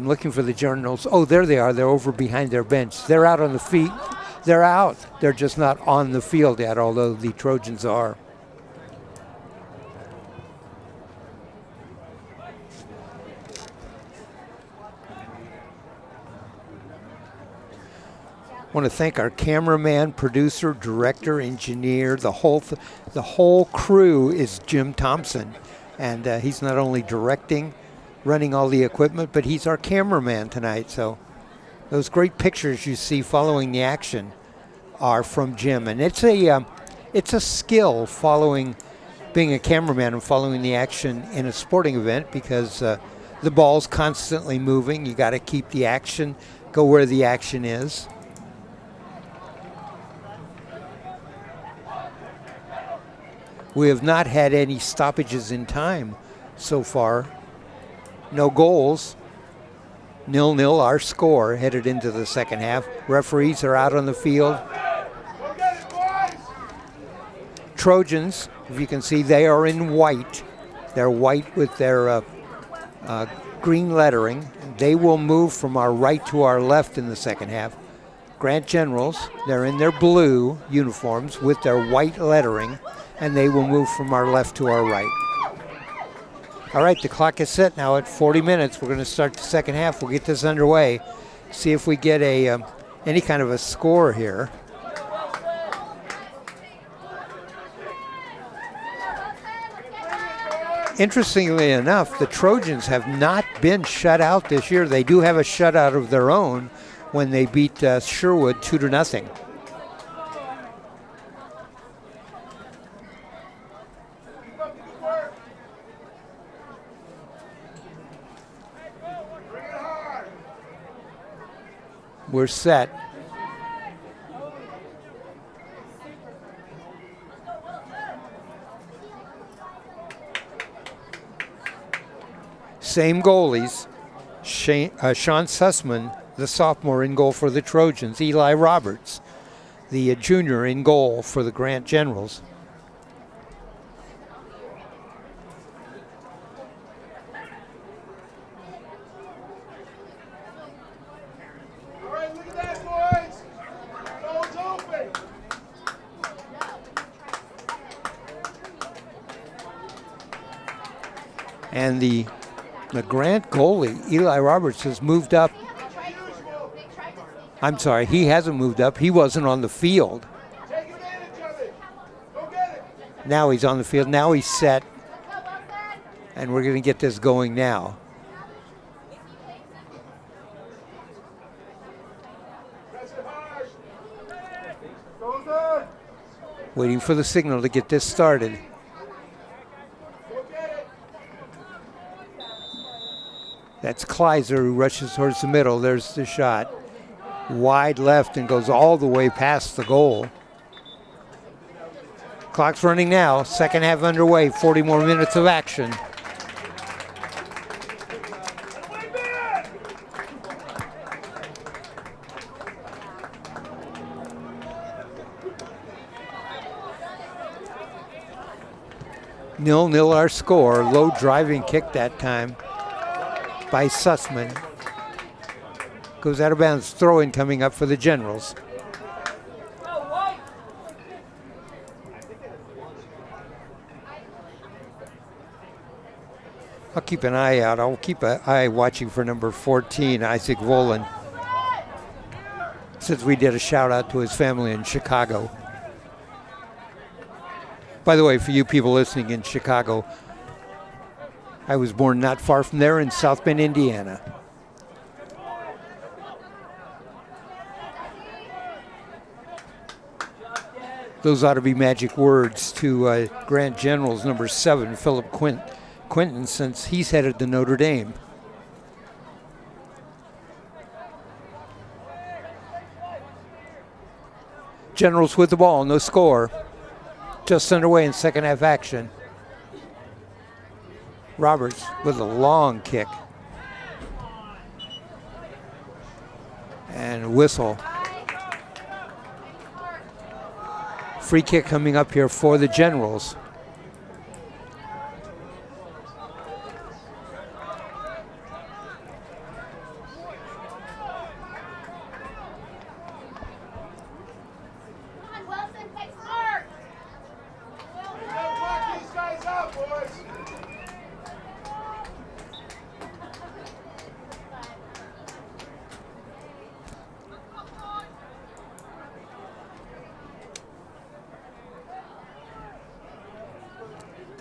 looking for the Generals. Oh, there they are. They're over behind their bench. They're out on the feet. They're out. They're just not on the field yet, although the Trojans are. I want to thank our cameraman, producer, director, engineer. The whole crew is Jim Thompson, and he's not only directing, running all the equipment, but he's our cameraman tonight. So those great pictures you see following the action are from Jim, and it's a skill being a cameraman and following the action in a sporting event, because the ball's constantly moving. You got to keep the action, go where the action is. We have not had any stoppages in time so far. No goals. 0-0 our score headed into the second half. Referees are out on the field. Trojans, if you can see, they are in white. They're white with their green lettering. They will move from our right to our left in the second half. Grant Generals, they're in their blue uniforms with their white lettering, and they will move from our left to our right. All right, the clock is set now at 40 minutes. We're going to start the second half. We'll get this underway, see if we get any kind of a score here. Interestingly enough, the Trojans have not been shut out this year. They do have a shutout of their own when they beat Sherwood 2-0. We're set. Same goalies. Sean Sussman, the sophomore, in goal for the Trojans. Eli Roberts, the junior, in goal for the Grant Generals. And the Grant goalie, Eli Roberts, has moved up. I'm sorry, he hasn't moved up. He wasn't on the field. Now he's on the field. Now he's set. And we're going to get this going now. Waiting for the signal to get this started. That's Kleiser, who rushes towards the middle. There's the shot. Wide left and goes all the way past the goal. Clock's running now. Second half underway. 40 more minutes of action. Nil our score. Low driving kick that time by Sussman. Goes out of bounds. Throw-in coming up for the Generals. I'll keep an eye out. I'll keep an eye watching for number 14, Isaac Volan, since we did a shout out to his family in Chicago. By the way, for you people listening in Chicago, I was born not far from there in South Bend, Indiana. Those ought to be magic words to Grant General's number 7, Philip Quinton, since he's headed to Notre Dame. Generals with the ball, no score. Just underway in second half action. Roberts with a long kick. And whistle. Free kick coming up here for the Generals.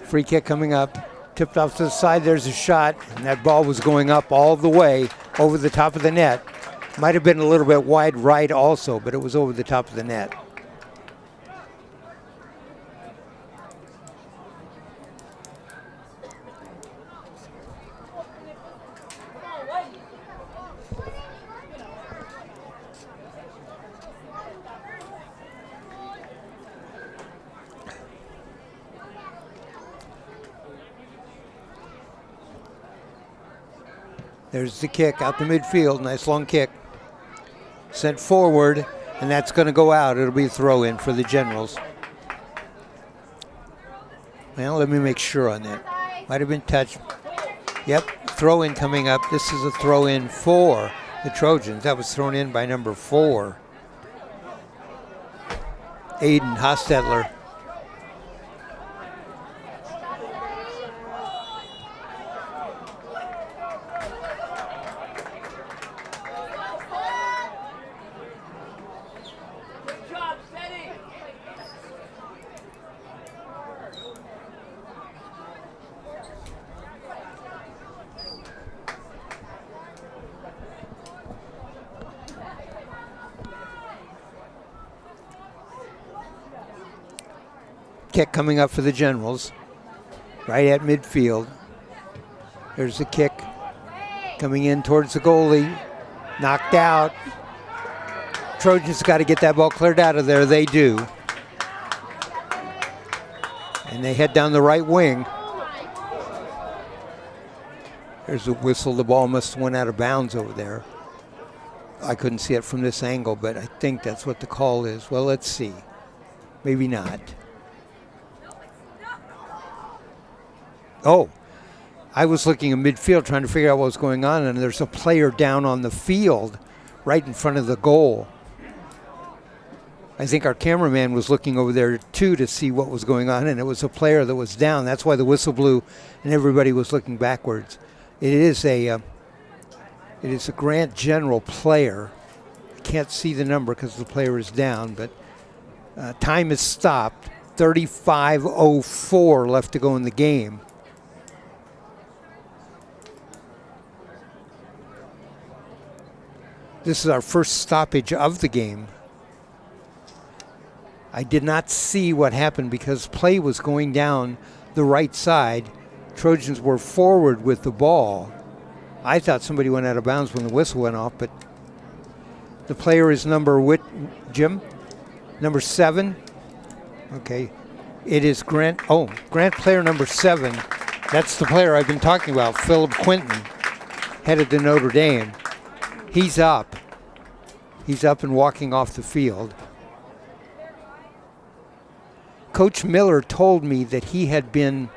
Free kick coming up, tipped off to the side, there's a shot, and that ball was going up all the way over the top of the net. Might have been a little bit wide right also, but it was over the top of the net. There's the kick out to midfield. Nice long kick. Sent forward, and that's going to go out. It'll be a throw in for the Generals. Well, let me make sure on that. Might have been touched. Yep, throw in coming up. This is a throw in for the Trojans. That was thrown in by number 4, Aiden Hostetler. Kick coming up for the Generals, right at midfield. There's the kick coming in towards the goalie, knocked out. Trojans got to get that ball cleared out of there. They do. And they head down the right wing. There's a whistle. The ball must have went out of bounds over there. I couldn't see it from this angle, but I think that's what the call is. Well, let's see. Maybe not. Oh, I was looking at midfield trying to figure out what was going on, and there's a player down on the field right in front of the goal. I think our cameraman was looking over there too to see what was going on, and it was a player that was down. That's why the whistle blew and everybody was looking backwards. It is a Grant General player. I can't see the number because the player is down, but time is stopped. 35:04 left to go in the game. This is our first stoppage of the game. I did not see what happened because play was going down the right side. Trojans were forward with the ball. I thought somebody went out of bounds when the whistle went off, but the player is number 7. Okay. It is Grant player number 7. That's the player I've been talking about, Philip Quinton, headed to Notre Dame. He's up. He's up and walking off the field. Coach Miller told me that he had been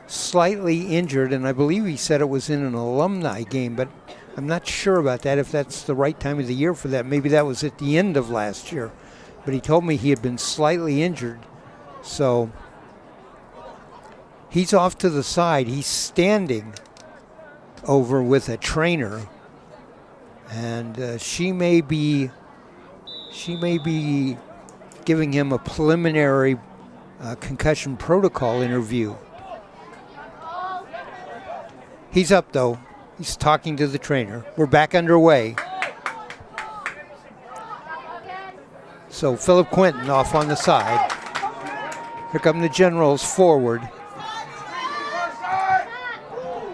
slightly injured, and I believe he said it was in an alumni game, but I'm not sure about that, if that's the right time of the year for that. Maybe that was at the end of last year. But he told me he had been slightly injured. So he's off to the side. He's standing over with a trainer, and she may be giving him a preliminary concussion protocol interview. He's up though. He's talking to the trainer. We're back underway. So Philip Quinton off on the side. Here come the Generals forward.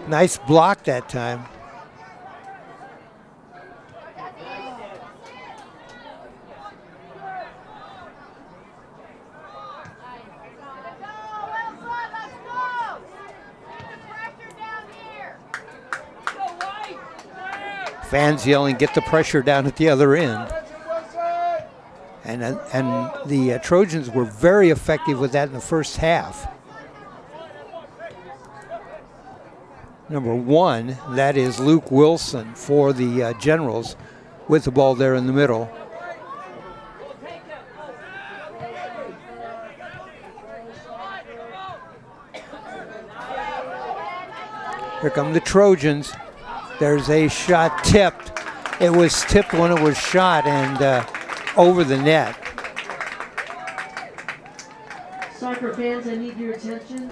Nice block that time. Fans yelling, "Get the pressure down at the other end." And the Trojans were very effective with that in the first half. Number 1, that is Luke Wilson for the Generals with the ball there in the middle. Here come the Trojans. There's a shot tipped. It was tipped when it was shot and over the net. Soccer fans, I need your attention.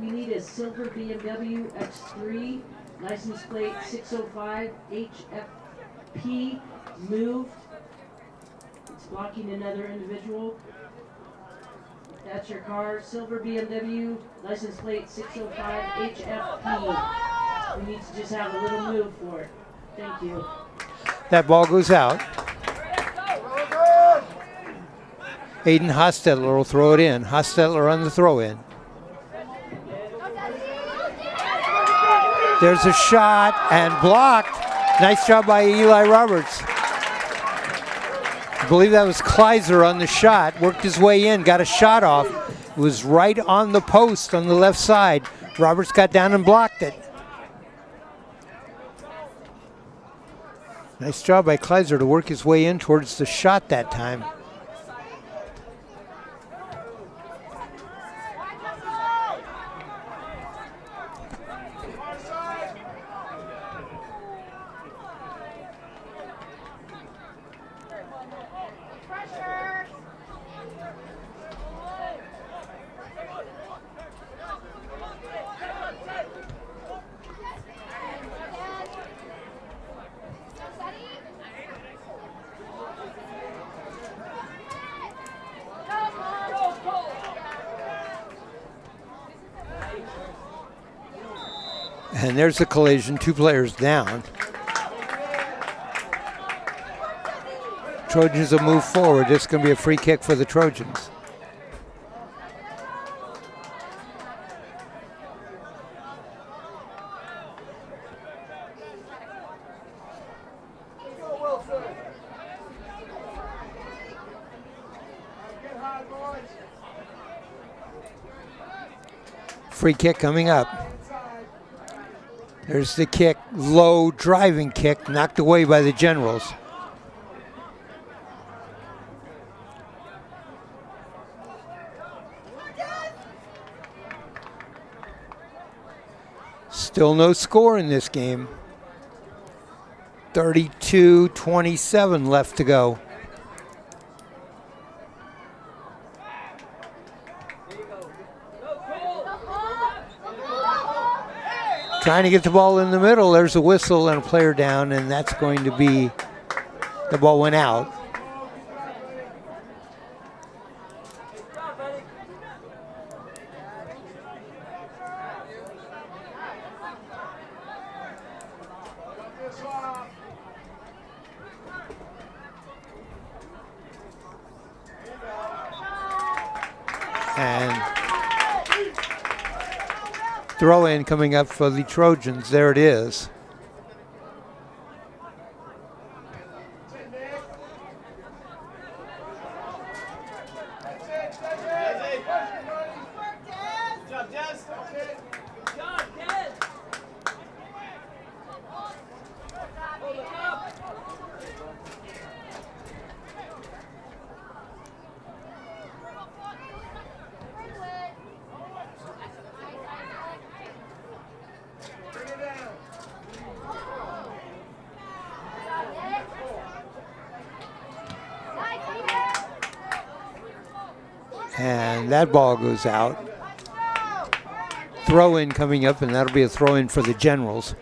We need a silver BMW X3, license plate 605 HFP, moved. It's blocking another individual. That's your car, silver BMW, license plate 605 HFP. We need to just have a little move for it. Thank you. That ball goes out. Aiden Hostetler will throw it in. Hostetler on the throw in. There's a shot and blocked. Nice job by Eli Roberts. I believe that was Kleiser on the shot. Worked his way in, got a shot off. It was right on the post on the left side. Roberts got down and blocked it. Nice job by Kleiser to work his way in towards the shot that time. And there's the collision, 2 players down. Trojans will move forward. This is going to be a free kick for the Trojans. Free kick coming up. There's the kick, low driving kick, knocked away by the Generals. Still no score in this game. 32-27 left to go. Trying to get the ball in the middle. There's a whistle and a player down, and that's going to be, the ball went out. And throw in coming up for the Trojans. There it is. And that ball goes out. Throw in coming up, and that'll be a throw in for the Generals.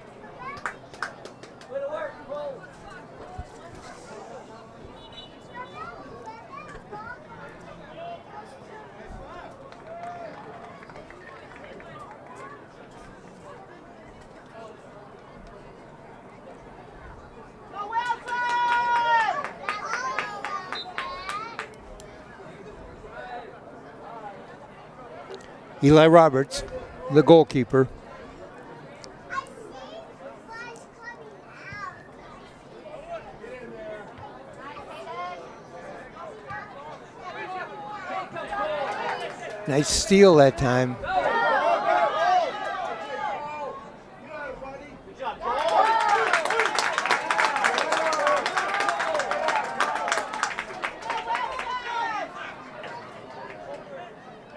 Eli Roberts, the goalkeeper. Nice steal that time.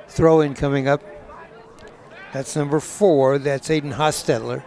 Throw in coming up. That's number 4. That's Aiden Hostetler.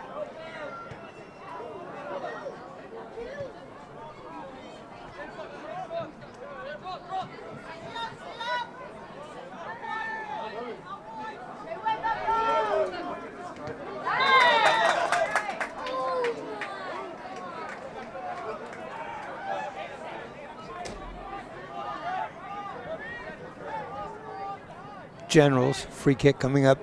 Generals, free kick coming up.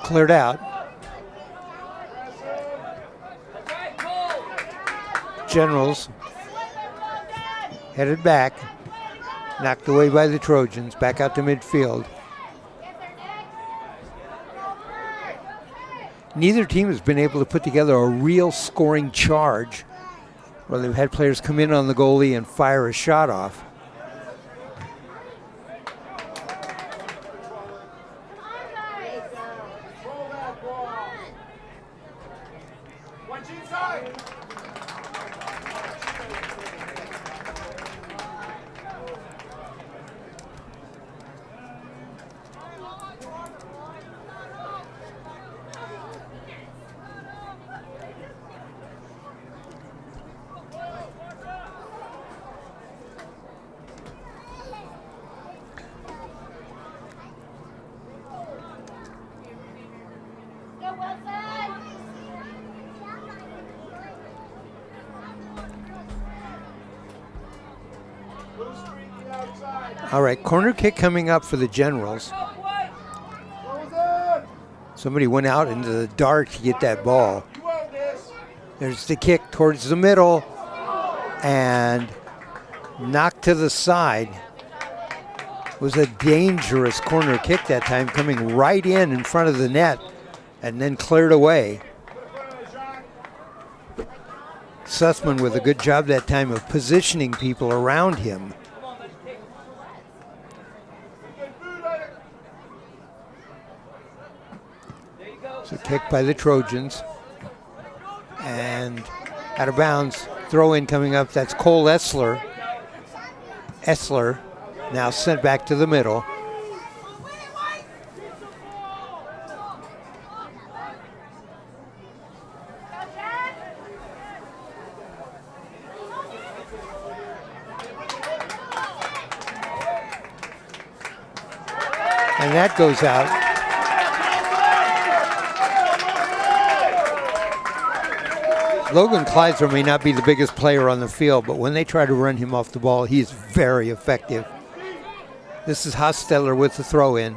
Cleared out. Generals headed back, knocked away by the Trojans, back out to midfield. Neither team has been able to put together a real scoring charge where they've had players come in on the goalie and fire a shot off. All right, corner kick coming up for the Generals. Somebody went out into the dark to get that ball. There's the kick towards the middle and knocked to the side. It was a dangerous corner kick that time, coming right in front of the net and then cleared away. Sussman with a good job that time of positioning people around him. It's a kick by the Trojans. And out of bounds, throw in coming up. That's Cole Essler. Essler now sent back to the middle. And that goes out. Logan Kleiser may not be the biggest player on the field, but when they try to run him off the ball, he is very effective. This is Hostetler with the throw in.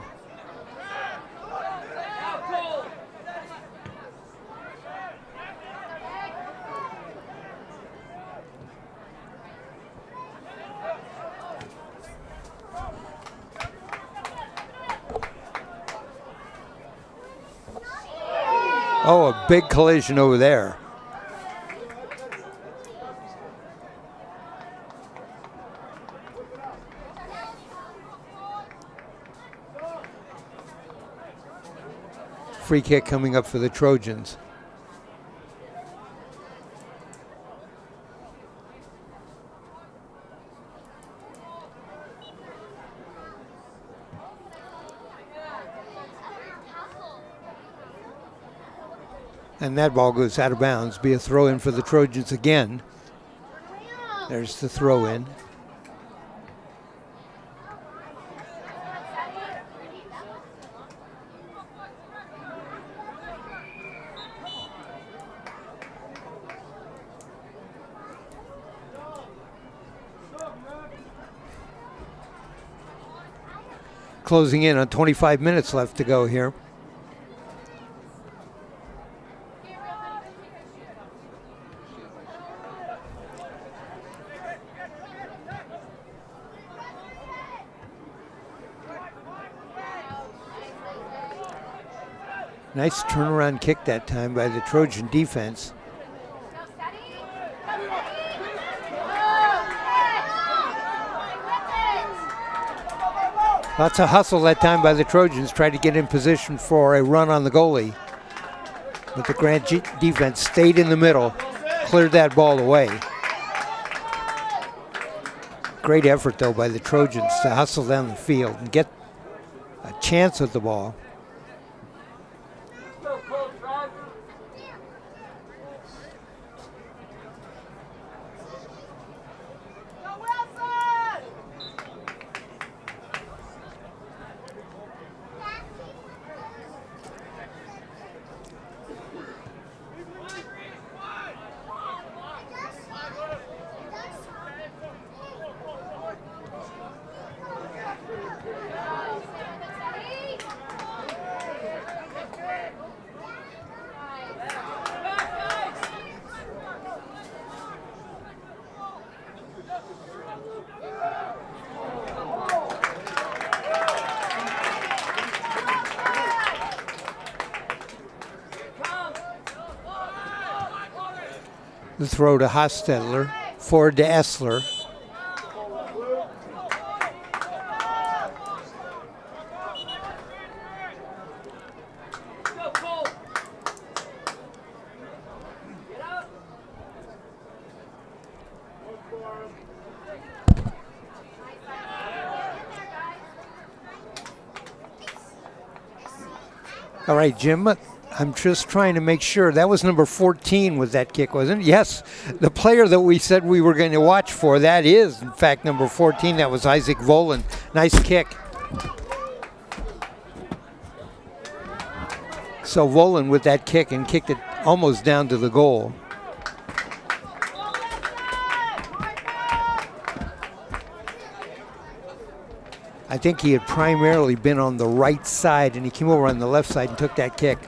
Oh, a big collision over there. Free kick coming up for the Trojans. And that ball goes out of bounds. Be a throw in for the Trojans again. There's the throw in. Closing in on 25 minutes left to go here. Nice turnaround kick that time by the Trojan defense. Lots of hustle that time by the Trojans, tried to get in position for a run on the goalie. But the Grant defense stayed in the middle, cleared that ball away. Great effort, though, by the Trojans to hustle down the field and get a chance at the ball. The throw to Hostetler, forward to Essler. All right, Jim, I'm just trying to make sure. That was number 14 with that kick, wasn't it? Yes, the player that we said we were going to watch for, that is, in fact, number 14. That was Isaac Volan. Nice kick. So Volan with that kick and kicked it almost down to the goal. I think he had primarily been on the right side, and he came over on the left side and took that kick.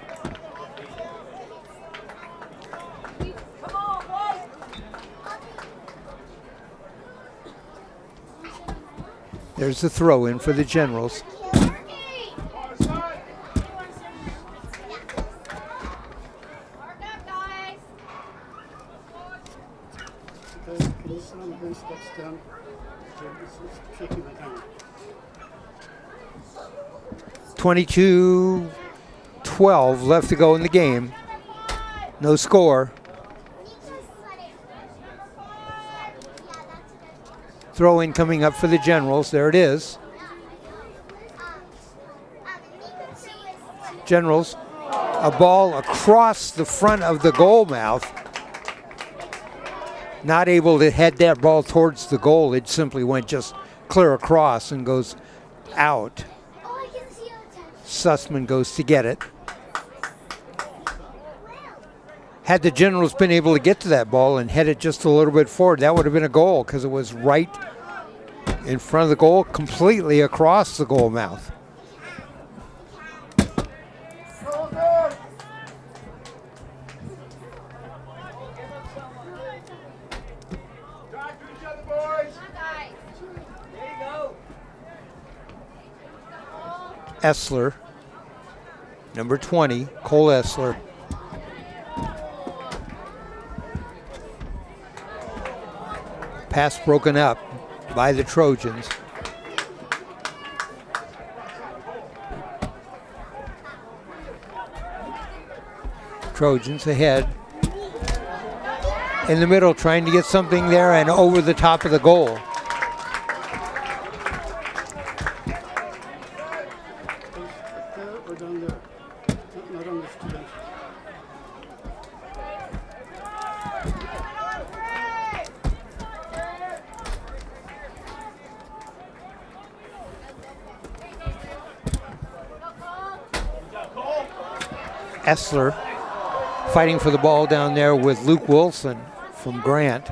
There's the throw in for the Generals. Can you sound when steps down? Shaking my camera. 22-12 left to go in the game. No score. Throw in coming up for the Generals. There it is. Generals, a ball across the front of the goal mouth. Not able to head that ball towards the goal. It simply went just clear across and goes out. Sussman goes to get it. Had the Generals been able to get to that ball and head it just a little bit forward, that would have been a goal because it was right in front of the goal, completely across the goal mouth. Essler, number 20, Cole Essler. Pass broken up by the Trojans. Trojans ahead. In the middle, trying to get something there and over the top of the goal. There or down there? Not on this bench. Essler fighting for the ball down there with Luke Wilson from Grant.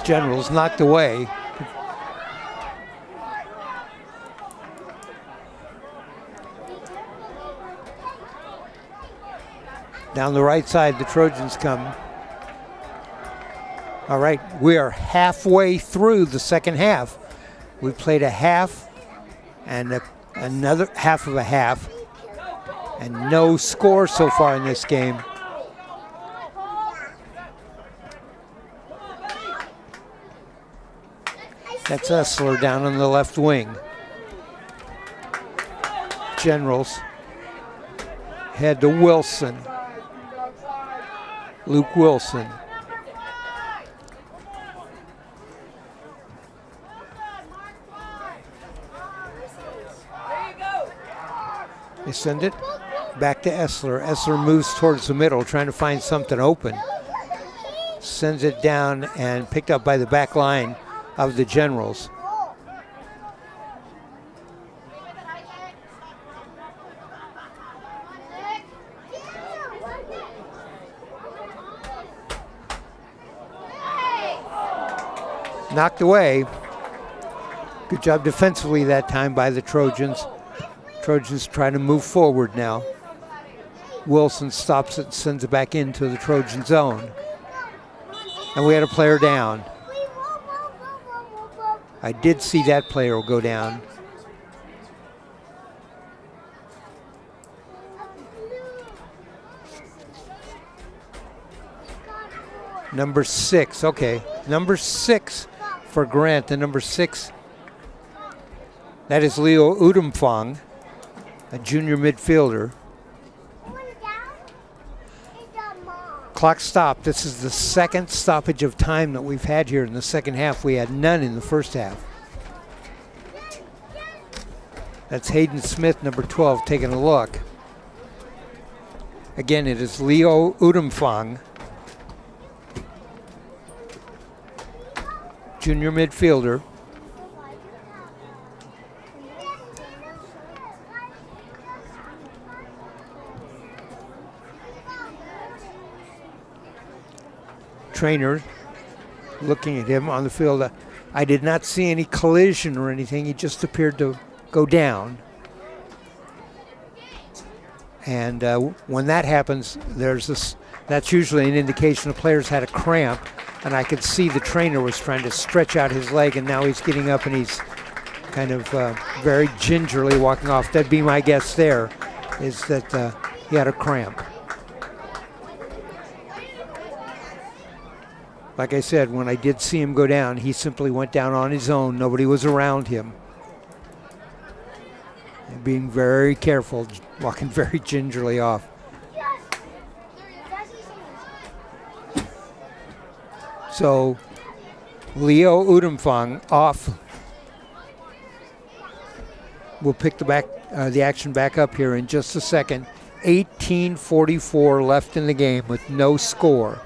Generals knocked away. Down the right side, the Trojans come. All right, we are halfway through the second half. We played a half and another half of a half, and no score so far in this game. That's Essler down on the left wing. Generals head to Wilson. Luke Wilson. They send it back to Essler. Essler moves towards the middle, trying to find something open. Sends it down and picked up by the back line of the Generals. Knocked away. Good job defensively that time by the Trojans. Trojans trying to move forward now. Wilson stops it, sends it back into the Trojan zone. And we had a player down. I did see that player go down. Number 6, okay. Number 6 for Grant, the number 6. That is Leo Udumfang, a junior midfielder. Clock stopped. This is the second stoppage of time that we've had here in the second half. We had none in the first half. That's Hayden Smith, number 12, taking a look. Again, it is Leo Udumfang, junior midfielder. Trainer looking at him on the field. I did not see any collision or anything. He just appeared to go down. And when that happens, that's usually an indication the player's had a cramp. And I could see the trainer was trying to stretch out his leg, and now he's getting up and he's kind of very gingerly walking off. That'd be my guess there, is that he had a cramp. Like I said, when I did see him go down, he simply went down on his own. Nobody was around him. And being very careful, walking very gingerly off. So, Leo Udumfang off. We'll pick the action back up here in just a second. 18:44 left in the game with no score.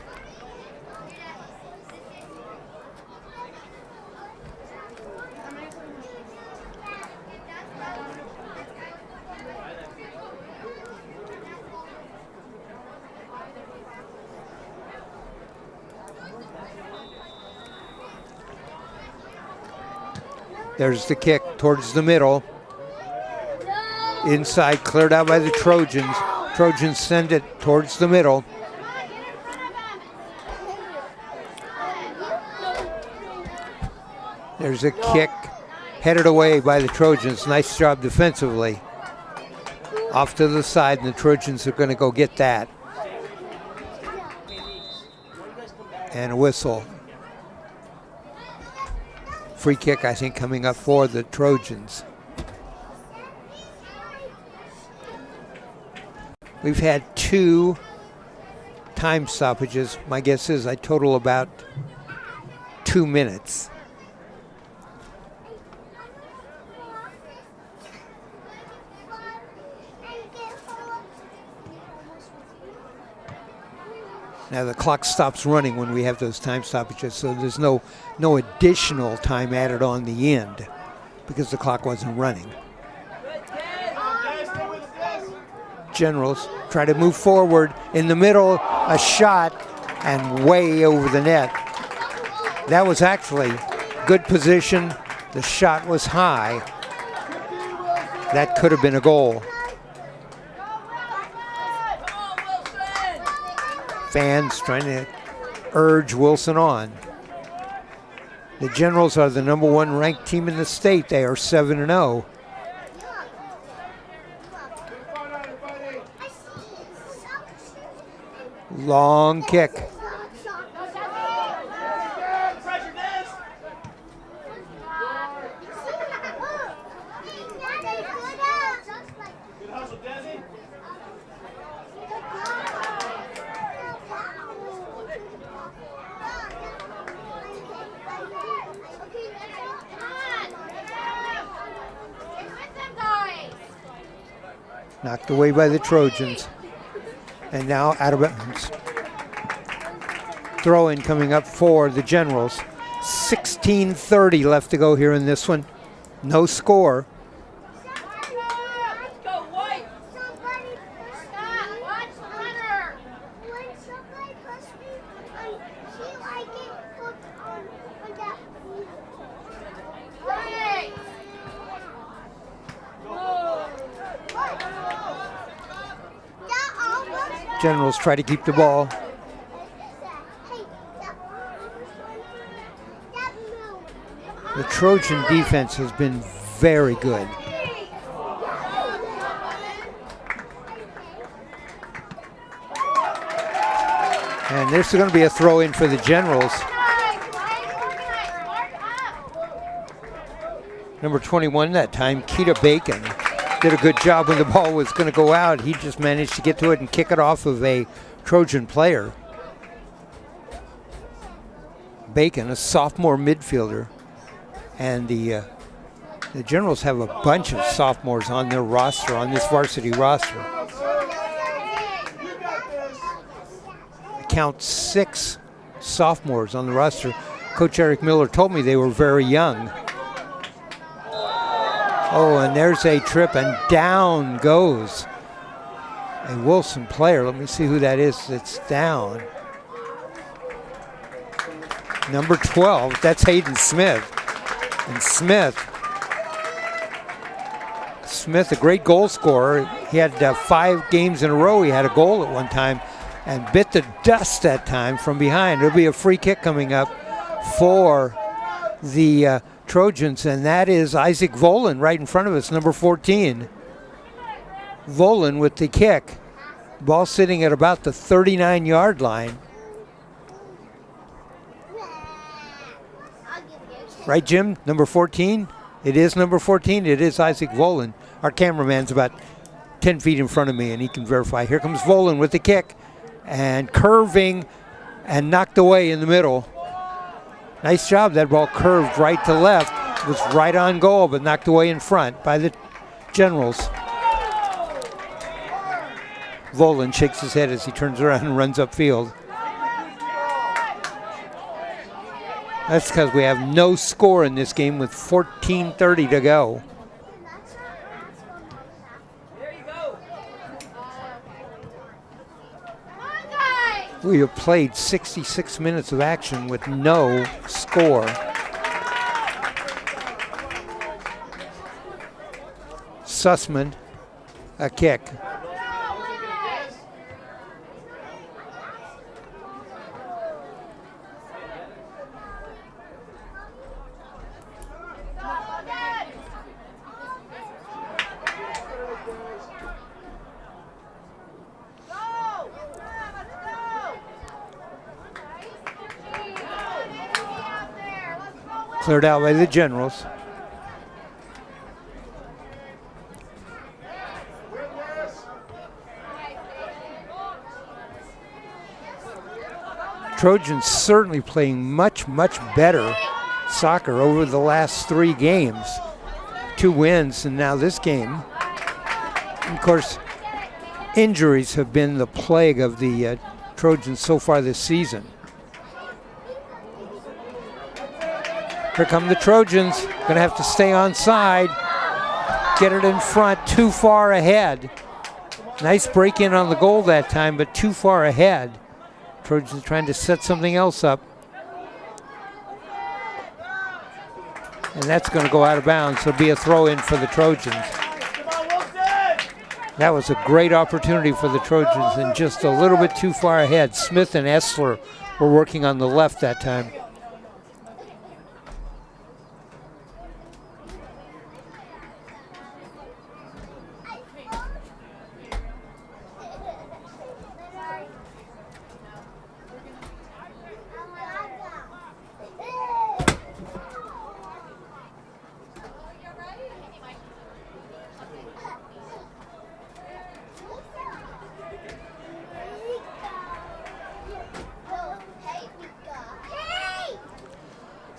There's the kick towards the middle. Inside, cleared out by the Trojans. Trojans send it towards the middle. There's a kick headed away by the Trojans. Nice job defensively. Off to the side, and the Trojans are going to go get that. And a whistle. free kick, I think, coming up for the Trojans. We've had 2 time stoppages. My guess is I total about 2 minutes. Now the clock stops running when we have those time stoppages, so there's no additional time added on the end because the clock wasn't running. Generals try to move forward. In the middle, a shot, and way over the net. That was actually good position. The shot was high. That could have been a goal. Fans trying to urge Wilson on. The Generals are the #1 ranked team in the state. They are 7-0. Long kick. Knocked away by the Trojans. And now out of bounds. Throw in coming up for the Generals. 16:30 left to go here in this one. No score. Generals try to keep the ball. The Trojan defense has been very good. And there's going to be a throw in for the Generals. Number 21 that time, Keita Bacon, did a good job when the ball was going to go out. He just managed to get to it and kick it off of a Trojan player. Bacon, a sophomore midfielder. And the Generals have a bunch of sophomores on their roster, on this varsity roster. I count 6 sophomores on the roster. Coach Eric Miller told me they were very young. Oh, and there's a trip, and down goes a Wilson player. Let me see who that is that's down. Number 12, that's Hayden Smith. And Smith, a great goal scorer. He had 5 games in a row. He had a goal at one time and bit the dust that time from behind. There'll be a free kick coming up for the Trojans, and that is Isaac Volan right in front of us, number 14. Volan with the kick. Ball sitting at about the 39-yard line. Right, Jim? Number 14? It is number 14. It is Isaac Volan. Our cameraman's about 10 feet in front of me, and he can verify. Here comes Volan with the kick, and curving and knocked away in the middle. Nice job. That ball curved right to left. It was right on goal, but knocked away in front by the Generals. Volan shakes his head as he turns around and runs upfield. That's because we have no score in this game with 14:30 to go. We have played 66 minutes of action with no score. Sussman, a kick. Cleared out by the Generals. Trojans certainly playing much, much better soccer over the last 3 games. 2 wins, and now this game. And of course, injuries have been the plague of the Trojans so far this season. Here come the Trojans. Gonna have to stay on side. Get it in front, too far ahead. Nice break in on the goal that time, but too far ahead. Trojans trying to set something else up. And that's going to go out of bounds. It'll be a throw in for the Trojans. That was a great opportunity for the Trojans and just a little bit too far ahead. Smith and Essler were working on the left that time.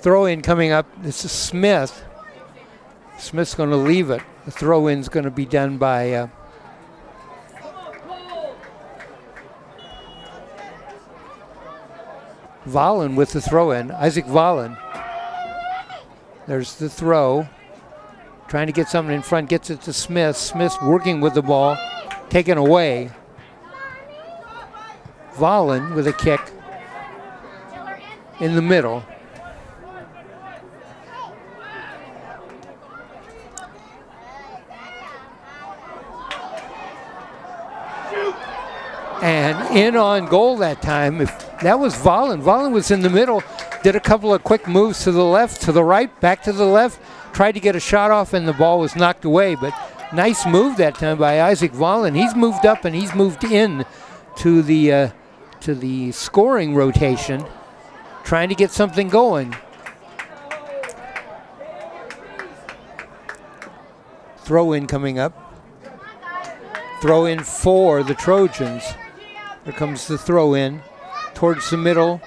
Throw in coming up. This is Smith. Smith's going to leave it. The throw in's going to be done by Valen with the throw in. Isaac Valen. There's the throw. Trying to get something in front. Gets it to Smith. Smith's working with the ball. Taken away. Valen with a kick in the middle. And in on goal that time. If that was Valen. Valen was in the middle, did a couple of quick moves to the left, to the right, back to the left, tried to get a shot off and the ball was knocked away. But nice move that time by Isaac Valen. He's moved up and he's moved in to the scoring rotation, trying to get something going. Throw in coming up. Throw in for the Trojans. Here comes the throw in towards the middle.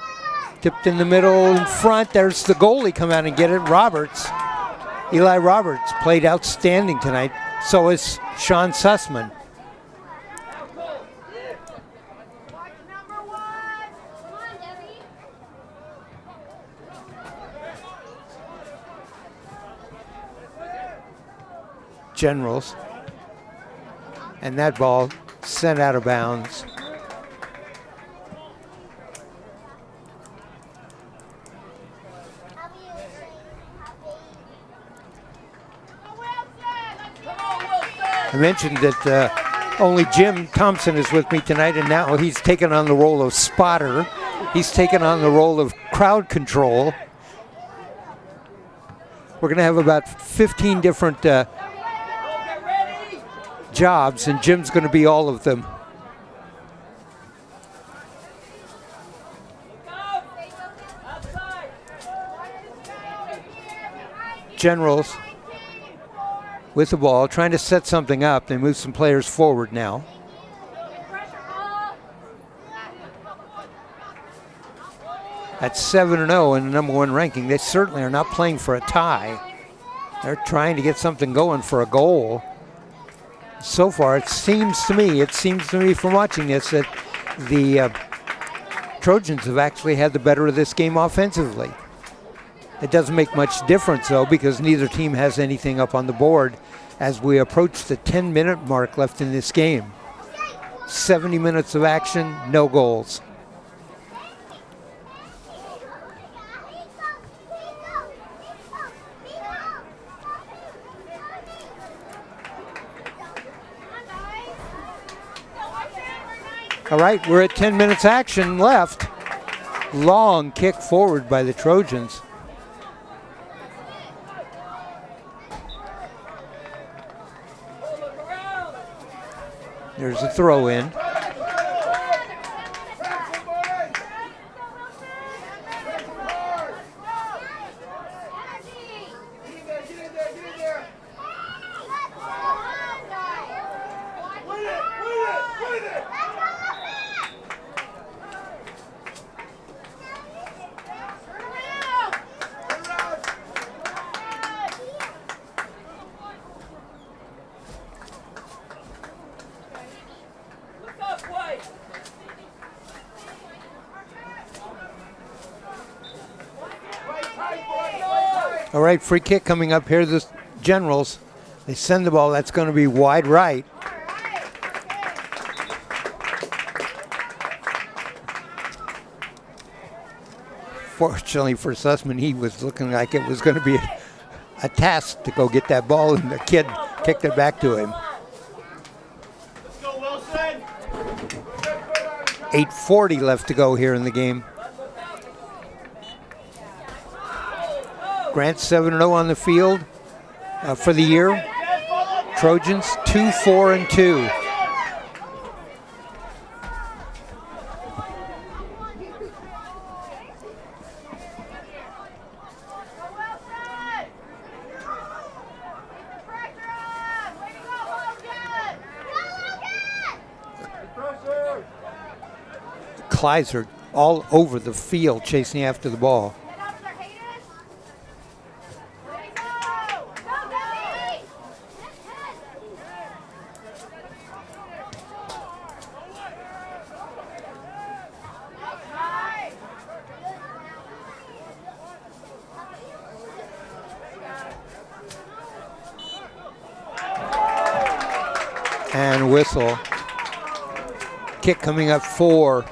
Tipped in the middle in front. There's the goalie come out and get it. Roberts. Eli Roberts played outstanding tonight. So is Sean Sussman. Generals. And that ball sent out of bounds. I mentioned that only Jim Thompson is with me tonight, and now he's taken on the role of spotter. He's taken on the role of crowd control. We're going to have about 15 different jobs, and Jim's going to be all of them. Generals with the ball, trying to set something up. They move some players forward now. At 7-0 in the #1 ranking, they certainly are not playing for a tie. They're trying to get something going for a goal. So far, it seems to me from watching this that the Trojans have actually had the better of this game offensively. It doesn't make much difference, though, because neither team has anything up on the board as we approach the 10-minute mark left in this game. 70 minutes of action, no goals. All right, we're at 10 minutes action left. Long kick forward by the Trojans. There's a throw in. All right, free kick coming up here. The Generals. They send the ball. That's going to be wide right. Fortunately for Sussman, he was looking like it was going to be a task to go get that ball, and the kid kicked it back to him. 8:40 left to go here in the game. Grant 7-0 on the field for the year. Trojans 2-4-2. Clydes are all over the field chasing after the ball. And whistle. Kick coming up for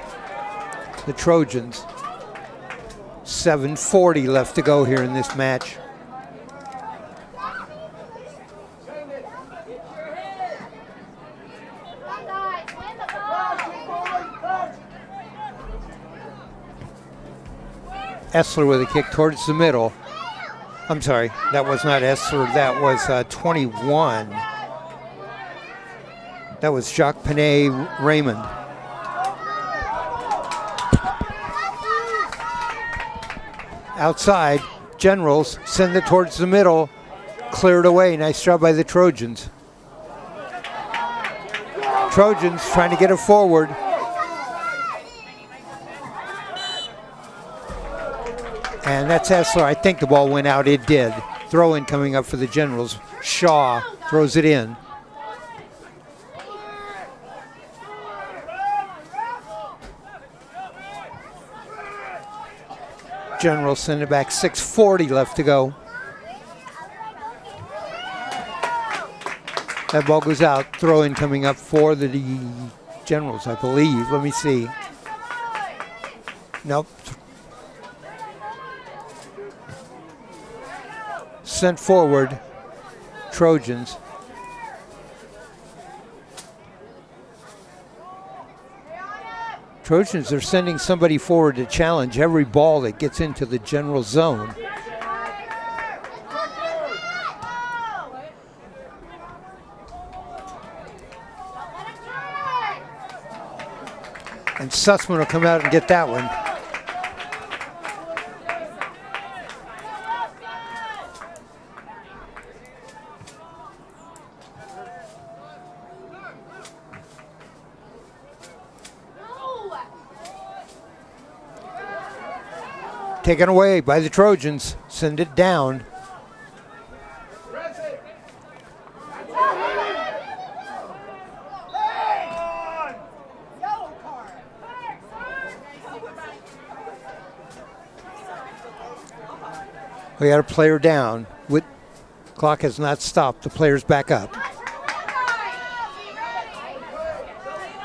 the Trojans. 7:40 left to go here in this match. Essler with a kick towards the middle. I'm sorry, that was not Essler, that was 21. That was Jacques Panay Raymond. Outside, Generals send it towards the middle, cleared away. Nice job by the Trojans. Trojans trying to get it forward. And that's Essler. I think the ball went out. It did. Throw in coming up for the Generals. Shaw throws it in. Generals send it back. 6:40 left to go. That ball goes out. Throw in coming up for the Generals, I believe. Let me see. Nope. Sent forward. Trojans. Trojans are sending somebody forward to challenge every ball that gets into the general zone. And Sussman will come out and get that one. Taken away by the Trojans. Send it down. We got a player down. Clock has not stopped. The player's back up.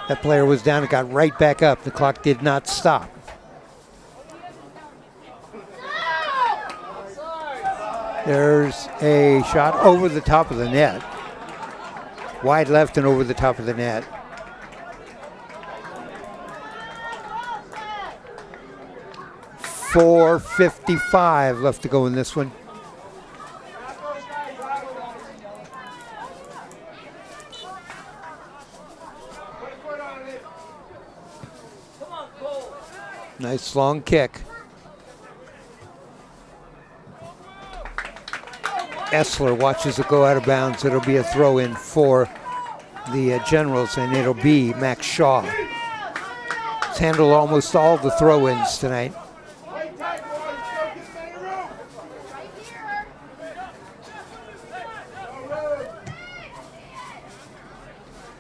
That player was down and got right back up. The clock did not stop. There's a shot over the top of the net. Wide left and over the top of the net. .455 left to go in this one. Nice long kick. Essler watches it go out of bounds. It'll be a throw in for the Generals, and it'll be Max Shaw. He's handled almost all the throw-ins tonight.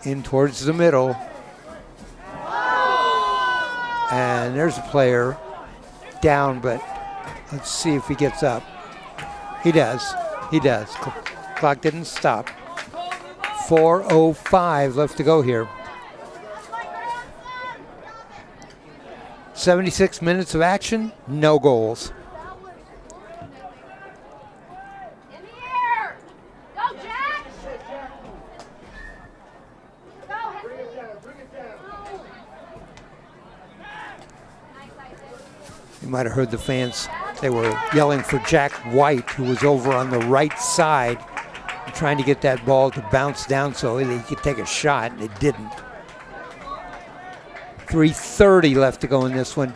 In towards the middle. And there's a player down, but Let's see if he gets up. He does. He does. Clock didn't stop. 4:05 left to go here. 76 minutes of action, no goals. In the air! Go, Jack! Go, Henry! You might have heard the fans. They were yelling for Jack White, who was over on the right side, trying to get that ball to bounce down so he could take a shot, and it didn't. 3:30 left to go in this one.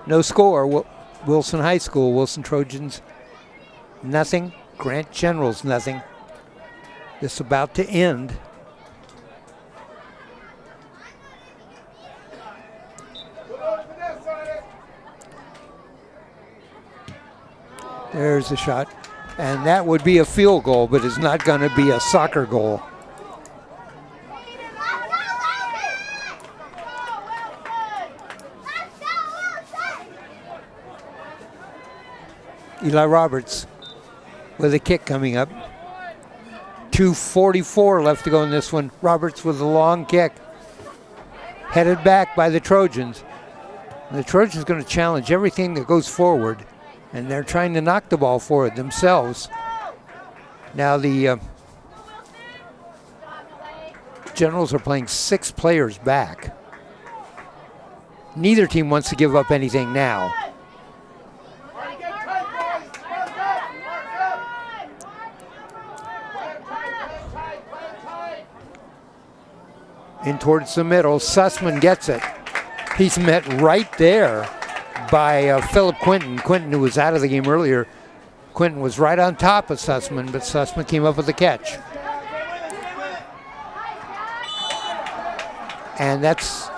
No score. Wilson High School, Wilson Trojans, nothing. Grant Generals, nothing. This about to end. There's a shot. And that would be a field goal, but it's not going to be a soccer goal. Eli Roberts with a kick coming up. 2:44 left to go in this one. Roberts with a long kick. Headed back by the Trojans. And the Trojans going to challenge everything that goes forward. And they're trying to knock the ball forward themselves. Now the Generals are playing 6 players back. Neither team wants to give up anything now. In towards the middle, Sussman gets it. He's met right there by Philip Quinton. Quinton, who was out of the game earlier. Quinton was right on top of Sussman, but Sussman came up with the catch. And that's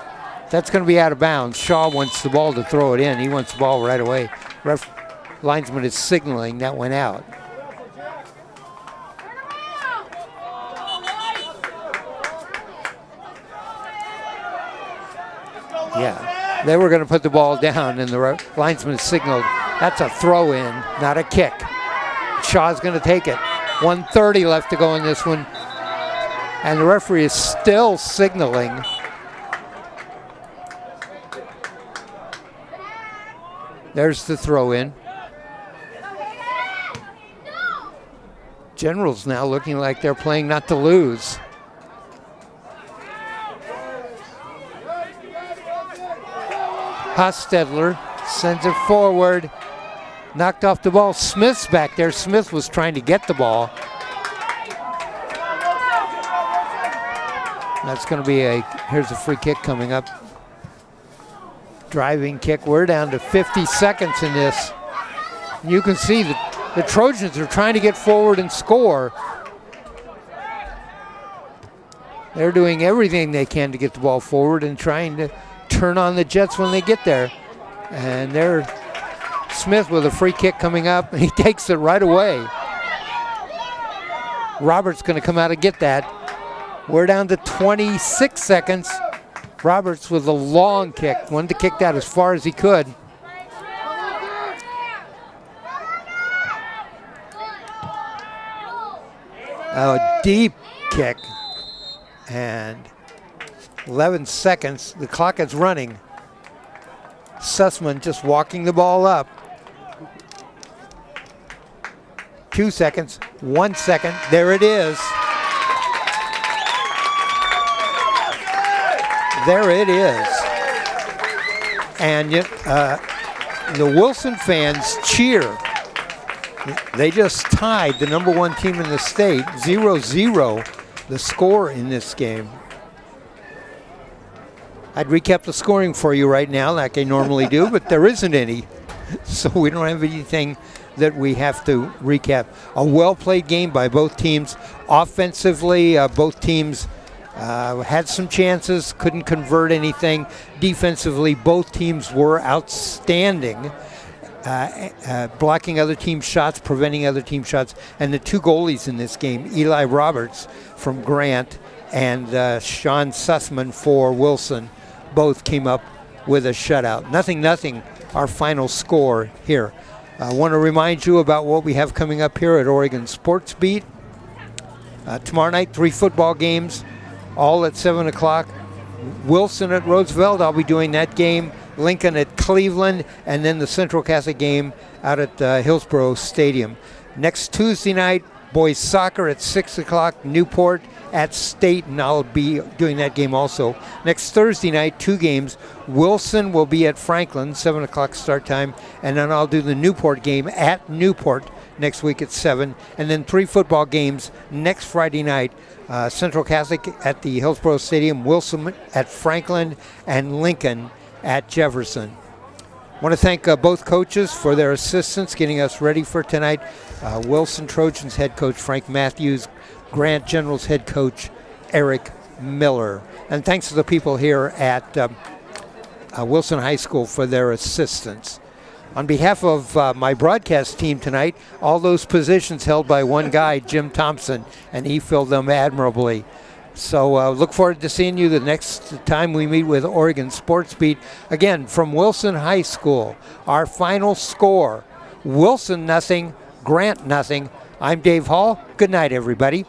going to be out of bounds. Shaw wants the ball to throw it in. He wants the ball right away. Linesman is signaling that went out. Yeah. They were going to put the ball down, and the linesman signaled that's a throw in, not a kick. Shaw's going to take it. 1:30 left to go in this one. And the referee is still signaling. There's the throw in. Generals now looking like they're playing not to lose. Hostetler sends it forward. Knocked off the ball. Smith's back there. Smith was trying to get the ball. That's going to be here's a free kick coming up. Driving kick. We're down to 50 seconds in this. You can see that the Trojans are trying to get forward and score. They're doing everything they can to get the ball forward and trying to turn on the Jets when they get there. And there's Smith with a free kick coming up. He takes it right away. Roberts going to come out and get that. We're down to 26 seconds. Roberts with a long kick. Wanted to kick that as far as he could. A deep kick. And 11 seconds. The clock is running. Sussman just walking the ball up. 2 seconds. 1 second. There it is. There it is. And the Wilson fans cheer. They just tied the #1 team in the state, 0-0, the score in this game. I'd recap the scoring for you right now like I normally do, but there isn't any. So we don't have anything that we have to recap. A well-played game by both teams. Offensively, both teams had some chances, couldn't convert anything. Defensively, both teams were outstanding, blocking other team shots, preventing other team shots. And the 2 goalies in this game, Eli Roberts from Grant and Sean Sussman for Wilson both came up with a shutout. 0-0, our final score here. I want to remind you about what we have coming up here at Oregon Sports Beat. Tomorrow night, 3 football games, all at 7 o'clock. Wilson at Roosevelt, I'll be doing that game. Lincoln at Cleveland, and then the Central Catholic game out at Hillsborough Stadium. Next Tuesday night, boys soccer at 6 o'clock, Newport at State, and I'll be doing that game also. Next Thursday night, 2 games. Wilson will be at Franklin, 7 o'clock start time, and then I'll do the Newport game at Newport next week at 7, and then 3 football games next Friday night. Central Catholic at the Hillsborough Stadium, Wilson at Franklin, and Lincoln at Jefferson. I want to thank both coaches for their assistance getting us ready for tonight. Wilson Trojans head coach Frank Matthews, Grant Generals head coach Eric Miller. And thanks to the people here at Wilson High School for their assistance. On behalf of my broadcast team tonight, all those positions held by one guy, Jim Thompson, and he filled them admirably. So look forward to seeing you the next time we meet with Oregon Sports Beat. Again, from Wilson High School, our final score, Wilson 0, Grant 0. I'm Dave Hall. Good night, everybody.